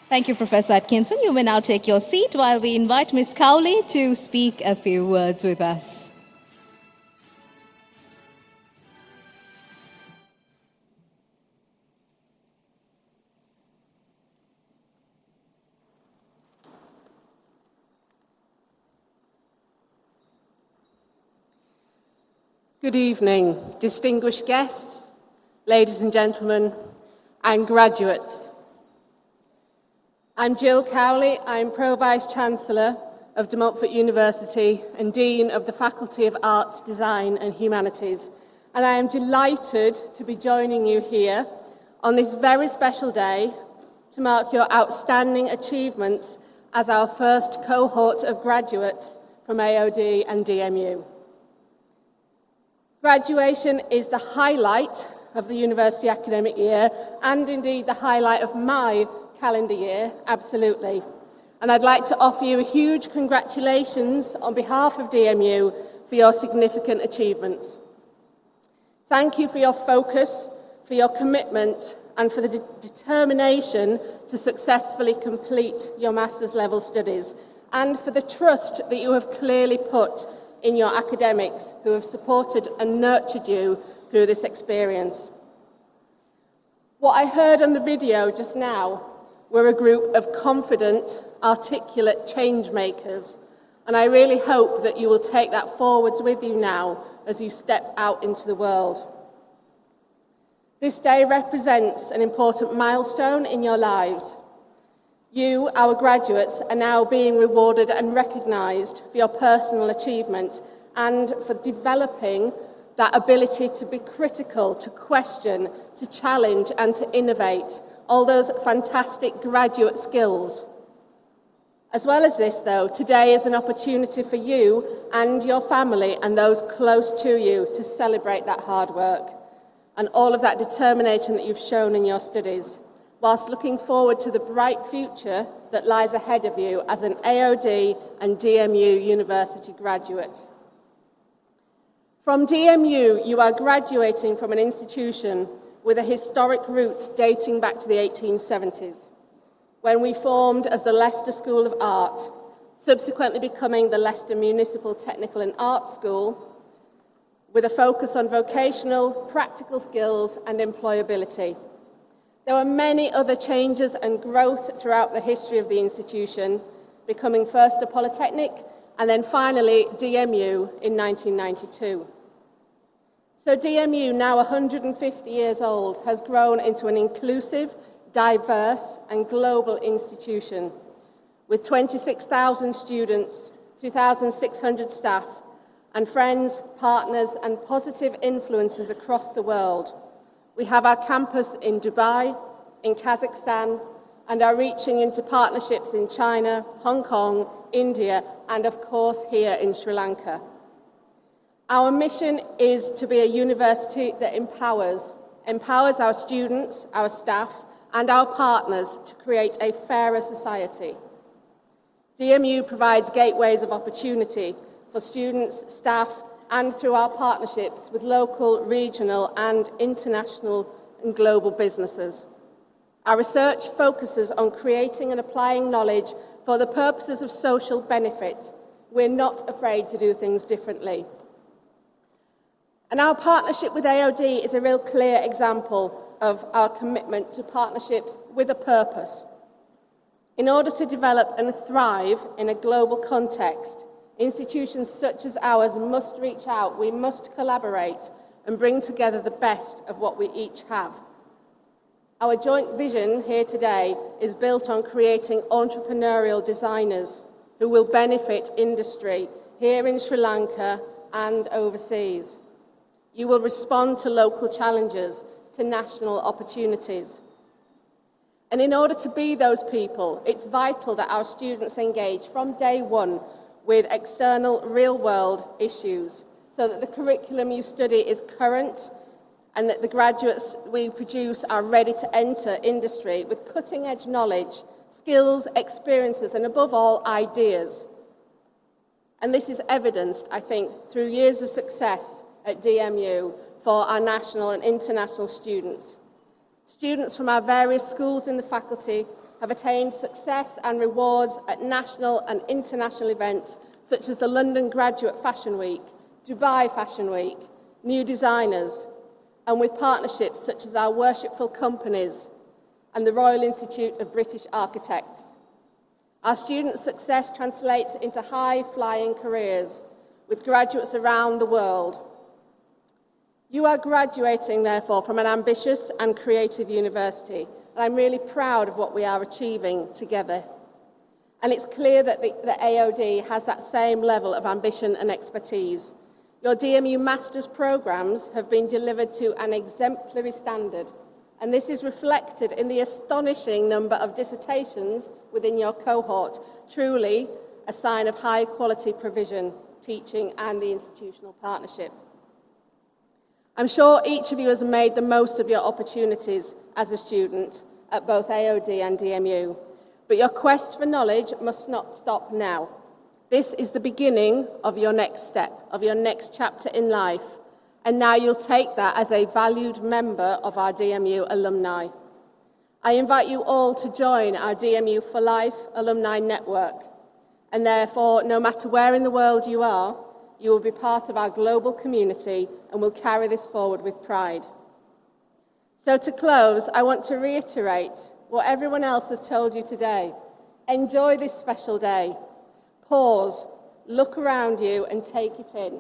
Thank you, Professor Atkinson. You may now take your seat while we invite Ms. Cowley to speak a few words with us. Good evening, distinguished guests, ladies and gentlemen, and graduates. I'm Jill Cowley. I'm Pro-Vice-Chancellor of De Montfort University and Dean of the Faculty of Arts, Design and Humanities. And I am delighted to be joining you here on this very special day to mark your outstanding achievements as our first cohort of graduates from AOD and DMU. Graduation is the highlight of the university academic year and indeed the highlight of my calendar year, absolutely. And I'd like to offer you a huge congratulations on behalf of DMU for your significant achievements. Thank you for your focus, for your commitment, and for the determination to successfully complete your master's level studies, and for the trust that you have clearly put in your academics who have supported and nurtured you through this experience. What I heard on the video just now were a group of confident, articulate change makers, and I really hope that you will take that forwards with you now as you step out into the world. This day represents an important milestone in your lives. You, our graduates, are now being rewarded and recognised for your personal achievement and for developing that ability to be critical, to question, to challenge and to innovate, all those fantastic graduate skills. As well as this, though, today is an opportunity for you and your family and those close to you to celebrate that hard work and all of that determination that you've shown in your studies, whilst looking forward to the bright future that lies ahead of you as an AOD and DMU university graduate. From DMU, you are graduating from an institution with a historic roots dating back to the 1870s, when we formed as the Leicester School of Art, subsequently becoming the Leicester Municipal Technical and Art School, with a focus on vocational, practical skills and employability. There were many other changes and growth throughout the history of the institution, becoming first a polytechnic and then finally DMU in 1992. So DMU, now 150 years old, has grown into an inclusive, diverse and global institution with 26,000 students, 2,600 staff, and friends, partners and positive influences across the world. We have our campus in Dubai, in Kazakhstan, and are reaching into partnerships in China, Hong Kong, India, and of course here in Sri Lanka. Our mission is to be a university that empowers our students, our staff, and our partners to create a fairer society. DMU provides gateways of opportunity for students, staff, and through our partnerships with local, regional, and international and global businesses. Our research focuses on creating and applying knowledge for the purposes of social benefit. We're not afraid to do things differently. And our partnership with AOD is a real clear example of our commitment to partnerships with a purpose. In order to develop and thrive in a global context, institutions such as ours must reach out, we must collaborate and bring together the best of what we each have. Our joint vision here today is built on creating entrepreneurial designers who will benefit industry here in Sri Lanka and overseas. You will respond to local challenges, to national opportunities. And in order to be those people, it's vital that our students engage from day one with external real-world issues so that the curriculum you study is current and that the graduates we produce are ready to enter industry with cutting-edge knowledge, skills, experiences, and above all, ideas. And this is evidenced, I think, through years of success at DMU for our national and international students. Students from our various schools in the faculty have attained success and rewards at national and international events such as the London Graduate Fashion Week, Dubai Fashion Week, New Designers, and with partnerships such as our worshipful companies and the Royal Institute of British Architects. Our student success translates into high-flying careers with graduates around the world. You are graduating, therefore, from an ambitious and creative university, and I'm really proud of what we are achieving together. And it's clear that the AOD has that same level of ambition and expertise. Your DMU Masters programmes have been delivered to an exemplary standard, and this is reflected in the astonishing number of dissertations within your cohort, truly a sign of high-quality provision, teaching, and the institutional partnership. I'm sure each of you has made the most of your opportunities as a student at both AOD and DMU, but your quest for knowledge must not stop now. This is the beginning of your next step, of your next chapter in life, and now you'll take that as a valued member of our DMU alumni. I invite you all to join our DMU for Life alumni network, and therefore, no matter where in the world you are, you will be part of our global community and will carry this forward with pride. So to close, I want to reiterate what everyone else has told you today. Enjoy this special day. Pause, look around you and take it in.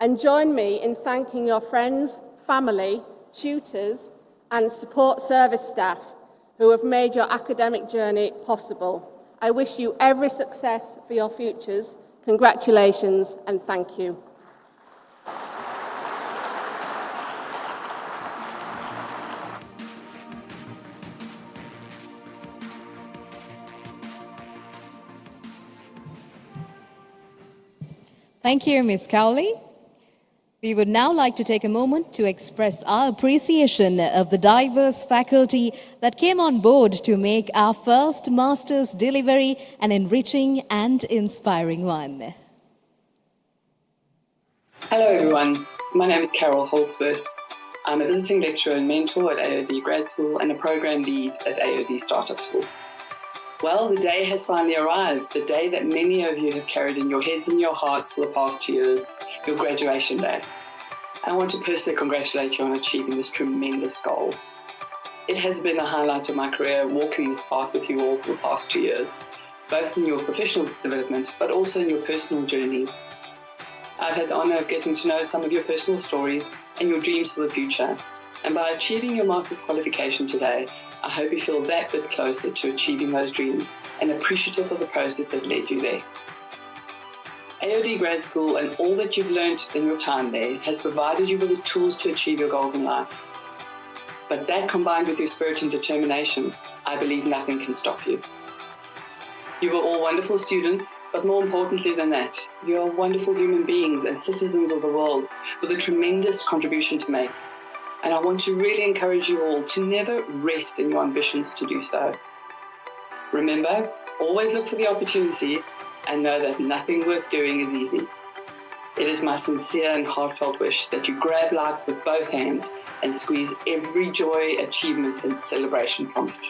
And join me in thanking your friends, family, tutors, and support service staff who have made your academic journey possible. I wish you every success for your futures. Congratulations and thank you. Thank you, Ms. Cowley. We would now like to take a moment to express our appreciation of the diverse faculty that came on board to make our first master's delivery an enriching and inspiring one. Hello everyone, my name is Carol Holdsworth. I'm a visiting lecturer and mentor at AOD Grad School and a program lead at AOD Startup School. Well, the day has finally arrived, the day that many of you have carried in your heads and your hearts for the past 2 years, your graduation day. I want to personally congratulate you on achieving this tremendous goal. It has been the highlight of my career walking this path with you all for the past 2 years, both in your professional development but also in your personal journeys. I've had the honour of getting to know some of your personal stories and your dreams for the future, and by achieving your master's qualification today, I hope you feel that bit closer to achieving those dreams and appreciative of the process that led you there. AOD Grad School and all that you've learned in your time there has provided you with the tools to achieve your goals in life. But that combined with your spirit and determination, I believe nothing can stop you. You were all wonderful students, but more importantly than that, you are wonderful human beings and citizens of the world with a tremendous contribution to make. And I want to really encourage you all to never rest in your ambitions to do so. Remember, always look for the opportunity and know that nothing worth doing is easy. It is my sincere and heartfelt wish that you grab life with both hands and squeeze every joy, achievement, and celebration from it.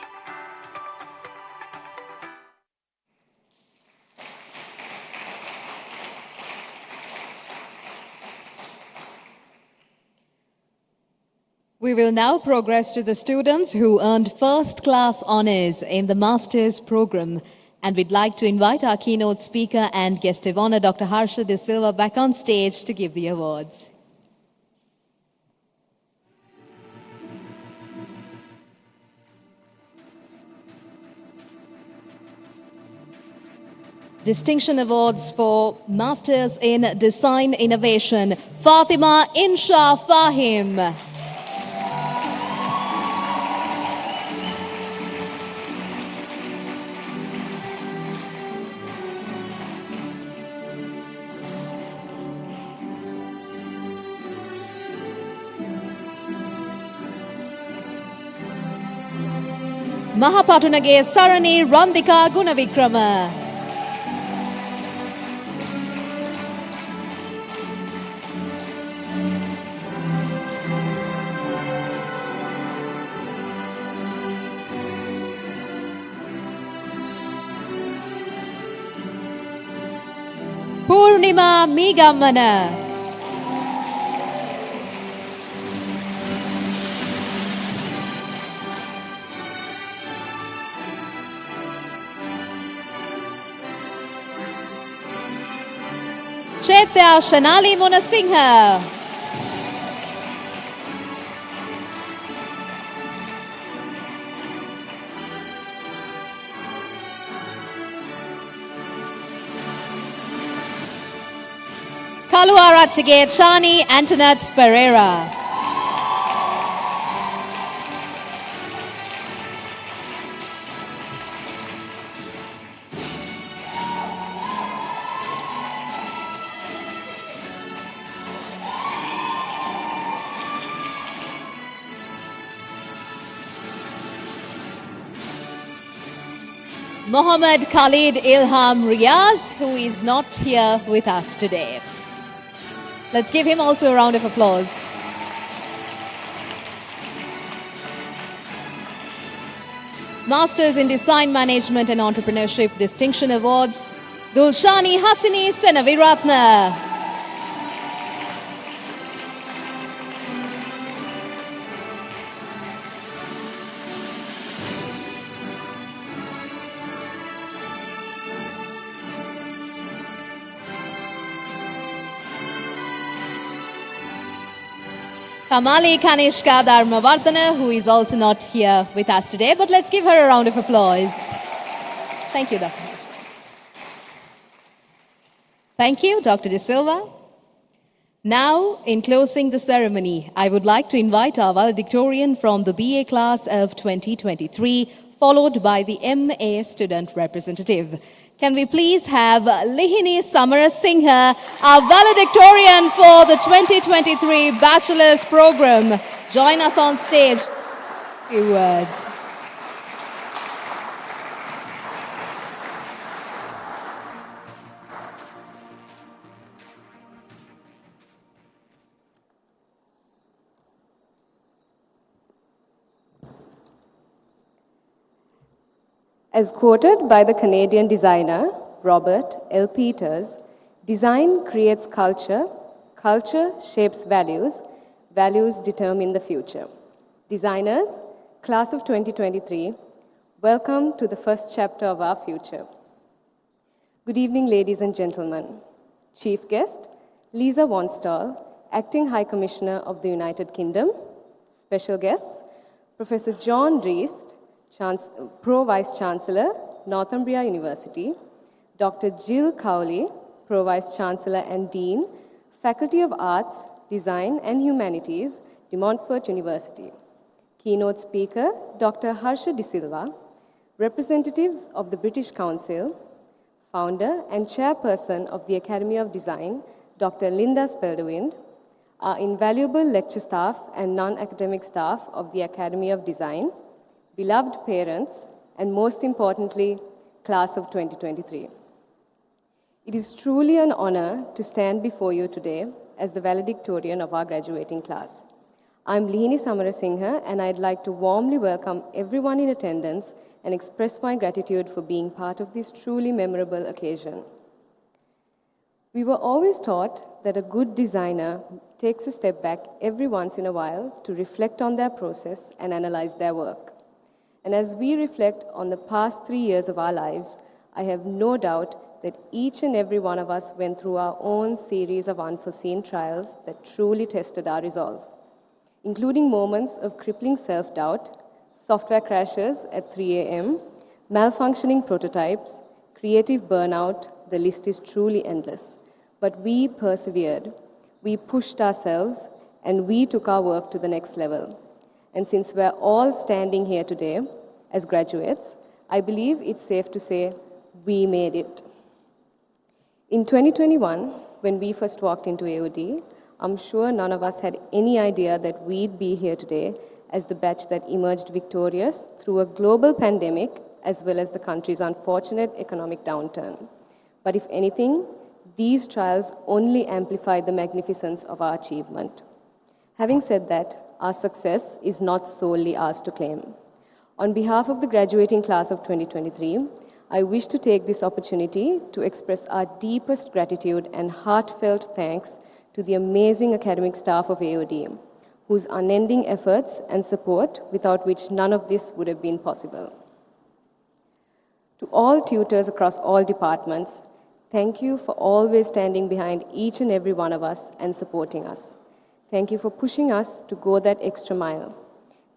We will now progress to the students who earned first-class honors in the master's program. And we'd like to invite our keynote speaker and guest of honor, Dr. Harsha De Silva, back on stage to give the awards. Distinction Awards for Masters in Design Innovation, Fatima Insha Fahim. Mahapatunage Sarani Randika Gunavikrama. Purnima Migamana. Chaitya Shanali Munasingha. Kaluarachige Chani Antoinette Pereira. Mohammed Khalid Ilham Riaz, who is not here with us today. Let's give him also a round of applause. Masters in Design Management and Entrepreneurship Distinction Awards, Dulshani Hasini Senaviratna. Kamali Kanishka Dharmavardhana, who is also not here with us today, but let's give her a round of applause. Thank you, Dr. Thank you, Dr. De Silva. Now, in closing the ceremony, I would like to invite our valedictorian from the BA class of 2023, followed by the MA student representative. Can we please have Lihini Samarasinghe, our valedictorian for the 2023 Bachelor's Program, join us on stage? A few words. As quoted by the Canadian designer Robert L. Peters, design creates culture, culture shapes values, values determine the future. Designers, class of 2023, welcome to the first chapter of our future. Good evening, ladies and gentlemen. Chief guest, Lisa Wonstall, Acting High Commissioner of the United Kingdom. Special guests, Professor John Reist, Pro Vice Chancellor, Northumbria University, Dr. Jill Cowley, Pro Vice Chancellor and Dean, Faculty of Arts, Design and Humanities, De Montfort University. Keynote speaker, Dr. Harsha De Silva, representatives of the British Council, founder and chairperson of the Academy of Design, Dr. Linda Speldewind, our invaluable lecture staff and non-academic staff of the Academy of Design, beloved parents, and most importantly, class of 2023. It is truly an honor to stand before you today as the valedictorian of our graduating class. I'm Lihini Samarasinghe, and I'd like to warmly welcome everyone in attendance and express my gratitude for being part of this truly memorable occasion. We were always taught that a good designer takes a step back every once in a while to reflect on their process and analyze their work. And as we reflect on the past 3 years of our lives, I have no doubt that each and every one of us went through our own series of unforeseen trials that truly tested our resolve, including moments of crippling self-doubt, software crashes at 3 a.m., malfunctioning prototypes, creative burnout. The list is truly endless. But we persevered, we pushed ourselves, and we took our work to the next level. And since we're all standing here today as graduates, I believe it's safe to say we made it. In 2021, when we first walked into AOD, I'm sure none of us had any idea that we'd be here today as the batch that emerged victorious through a global pandemic as well as the country's unfortunate economic downturn. But if anything, these trials only amplified the magnificence of our achievement. Having said that, our success is not solely ours to claim. On behalf of the graduating class of 2023, I wish to take this opportunity to express our deepest gratitude and heartfelt thanks to the amazing academic staff of AOD, whose unending efforts and support, without which none of this would have been possible. To all tutors across all departments, thank you for always standing behind each and every one of us and supporting us. Thank you for pushing us to go that extra mile.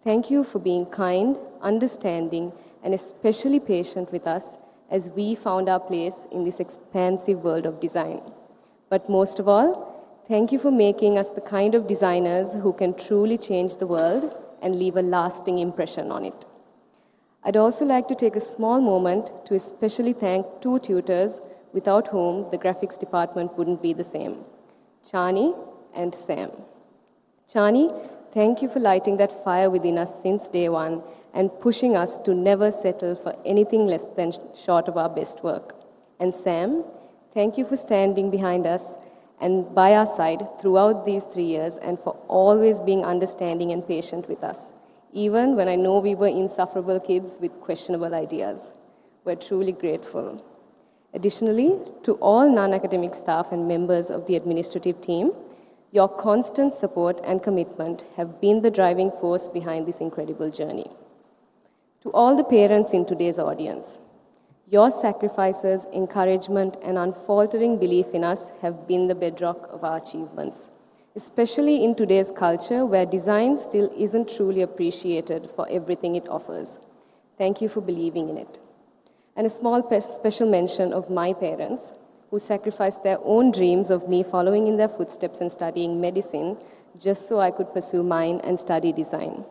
Thank you for being kind, understanding, and especially patient with us as we found our place in this expansive world of design. But most of all, thank you for making us the kind of designers who can truly change the world and leave a lasting impression on it. I'd also like to take a small moment to especially thank two tutors without whom the graphics department wouldn't be the same, Chani and Sam. Chani, thank you for lighting that fire within us since day one and pushing us to never settle for anything less than short of our best work. And Sam, thank you for standing behind us and by our side throughout these 3 years and for always being understanding and patient with us, even when I know we were insufferable kids with questionable ideas. We're truly grateful. Additionally, to all non-academic staff and members of the administrative team, your constant support and commitment have been the driving force behind this incredible journey. To all the parents in today's audience, your sacrifices, encouragement, and unfaltering belief in us have been the bedrock of our achievements, especially in today's culture where design still isn't truly appreciated for everything it offers. Thank you for believing in it. And a small special mention of my parents, who sacrificed their own dreams of me following in their footsteps and studying medicine just so I could pursue mine and study design.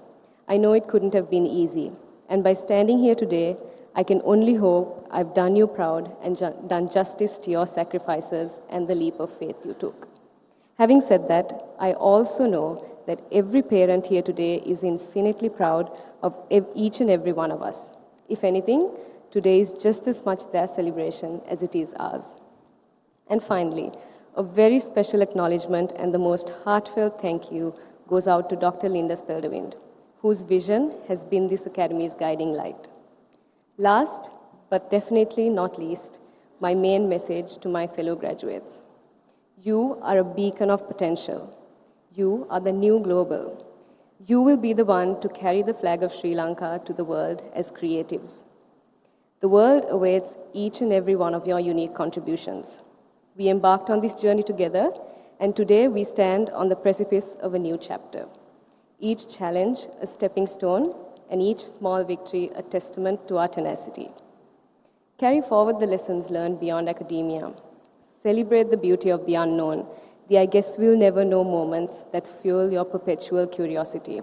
I know it couldn't have been easy, and by standing here today, I can only hope I've done you proud and done justice to your sacrifices and the leap of faith you took. Having said that, I also know that every parent here today is infinitely proud of each and every one of us. If anything, today is just as much their celebration as it is ours. And finally, a very special acknowledgement and the most heartfelt thank you goes out to Dr. Linda Speldewind, whose vision has been this Academy's guiding light. Last, but definitely not least, my main message to my fellow graduates. You are a beacon of potential. You are the new global. You will be the one to carry the flag of Sri Lanka to the world as creatives. The world awaits each and every one of your unique contributions. We embarked on this journey together, and today we stand on the precipice of a new chapter. Each challenge a stepping stone, and each small victory a testament to our tenacity. Carry forward the lessons learned beyond academia. Celebrate the beauty of the unknown, the I guess we'll never know moments that fuel your perpetual curiosity.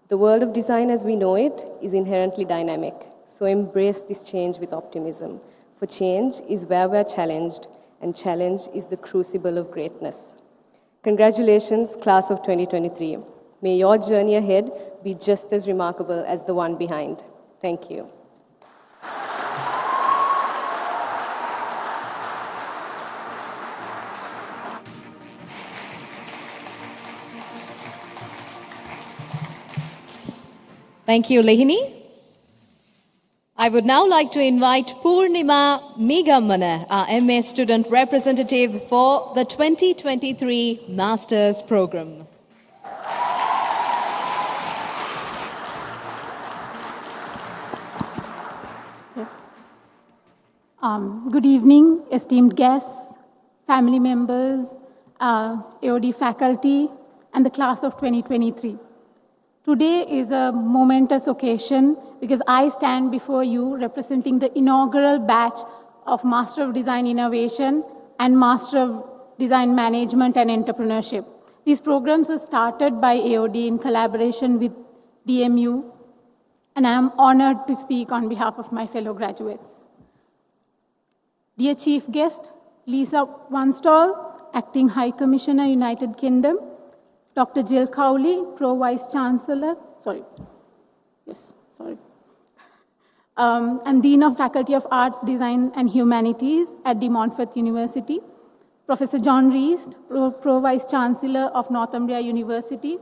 The world of design as we know it is inherently dynamic, so embrace this change with optimism, for change is where we're challenged, and challenge is the crucible of greatness. Congratulations, class of 2023. May your journey ahead be just as remarkable as the one behind. Thank you. Thank you, Lehini. I would now like to invite Purnima Megammana, our MA student representative for the 2023 Masters Program. Good evening, esteemed guests, family members, AOD faculty, and the class of 2023. Today is a momentous occasion because I stand before you representing the inaugural batch of Master of Design Innovation and Master of Design Management and Entrepreneurship. These programs were started by AOD in collaboration with DMU, and I am honored to speak on behalf of my fellow graduates. Dear Chief Guest, Lisa Wanstall, Acting High Commissioner, United Kingdom, Dr. Jill Cowley, Pro Vice Chancellor, sorry, yes, sorry. And Dean of Faculty of Arts, Design and Humanities at De Montfort University. Professor John Reist, Pro Vice Chancellor of Northumbria University.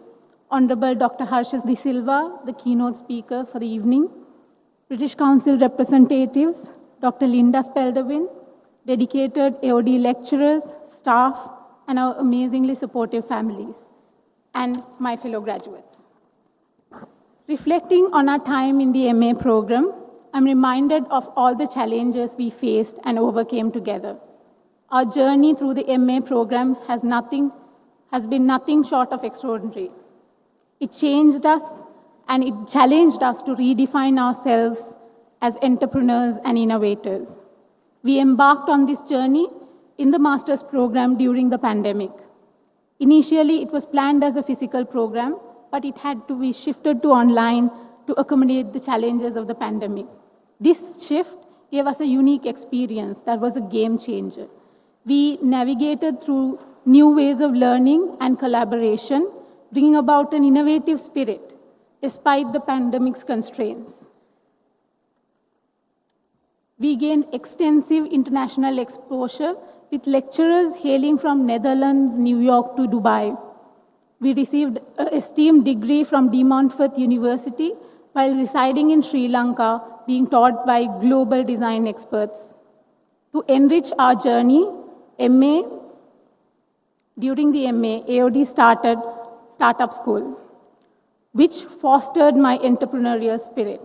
Honorable Dr. Harshas De Silva, the keynote speaker for the evening. British Council representatives, Dr. Linda Spelderwin, dedicated AOD lecturers, staff, and our amazingly supportive families, and my fellow graduates. Reflecting on our time in the MA program, I'm reminded of all the challenges we faced and overcame together. Our journey through the MA program has been nothing short of extraordinary. It changed us and it challenged us to redefine ourselves as entrepreneurs and innovators. We embarked on this journey in the master's program during the pandemic. Initially, it was planned as a physical program, but it had to be shifted to online to accommodate the challenges of the pandemic. This shift gave us a unique experience that was a game changer. We navigated through new ways of learning and collaboration, bringing about an innovative spirit despite the pandemic's constraints. We gained extensive international exposure with lecturers hailing from Netherlands, New York to Dubai. We received an esteemed degree from De Montfort University while residing in Sri Lanka, being taught by global design experts. To enrich our journey, during the MA, AOD started Startup School, which fostered my entrepreneurial spirit,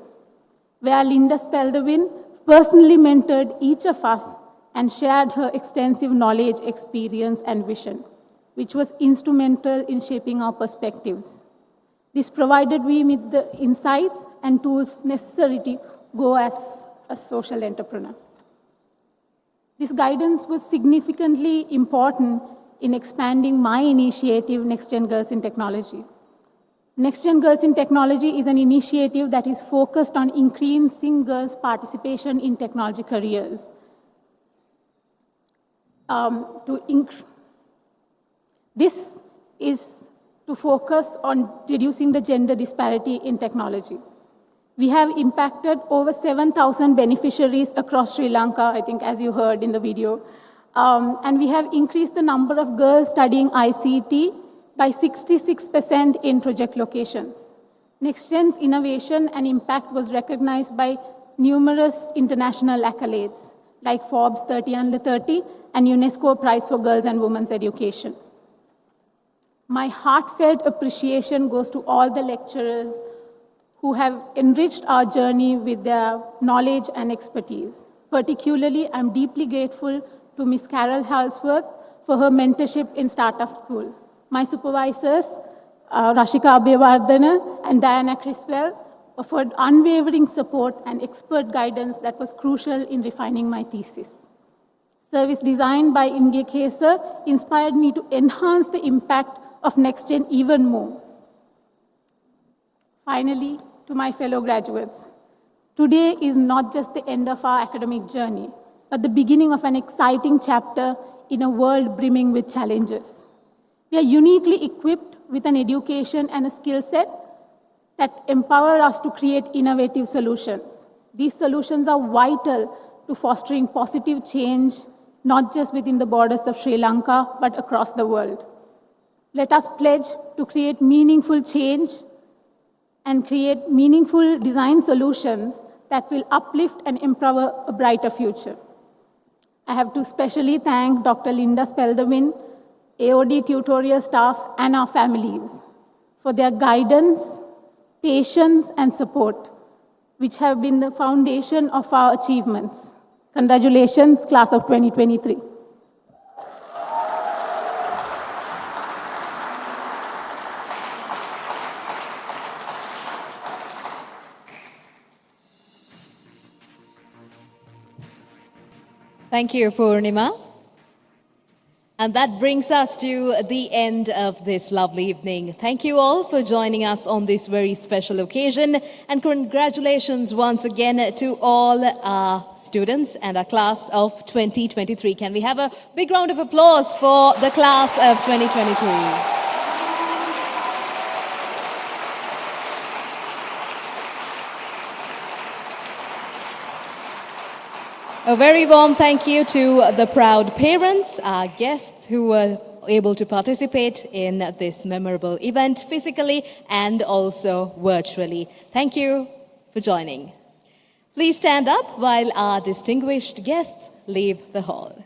where Linda Spelderwin personally mentored each of us and shared her extensive knowledge, experience, and vision, which was instrumental in shaping our perspectives. This provided me with the insights and tools necessary to go as a social entrepreneur. This guidance was significantly important in expanding my initiative, Next Gen Girls in Technology. Next Gen Girls in Technology is an initiative that is focused on increasing girls' participation in technology careers. This is to focus on reducing the gender disparity in technology. We have impacted over 7,000 beneficiaries across Sri Lanka, I think, as you heard in the video. And we have increased the number of girls studying ICT by 66% in project locations. NextGen's innovation and impact was recognized by numerous international accolades, like Forbes 30 Under 30 and UNESCO Prize for Girls and Women's Education. My heartfelt appreciation goes to all the lecturers who have enriched our journey with their knowledge and expertise. Particularly, I'm deeply grateful to Ms. Carol Halsworth for her mentorship in Startup School. My supervisors, Rashika Abhayavardhana and Diana Criswell, offered unwavering support and expert guidance that was crucial in refining my thesis. Service design by Inge Keser inspired me to enhance the impact of NextGen even more. Finally, to my fellow graduates, today is not just the end of our academic journey, but the beginning of an exciting chapter in a world brimming with challenges. We are uniquely equipped with an education and a skill set that empower us to create innovative solutions. These solutions are vital to fostering positive change, not just within the borders of Sri Lanka, but across the world. Let us pledge to create meaningful change and create meaningful design solutions that will uplift and empower a brighter future. I have to specially thank Dr. Linda Spelderwin, AOD tutorial staff, and our families for their guidance, patience, and support, which have been the foundation of our achievements. Congratulations, class of 2023. Thank you, Purnima. And that brings us to the end of this lovely evening. Thank you all for joining us on this very special occasion. And congratulations once again to all our students and our class of 2023. Can we have a big round of applause for the class of 2023? A very warm thank you to the proud parents, our guests who were able to participate in this memorable event physically and also virtually. Thank you for joining. Please stand up while our distinguished guests leave the hall.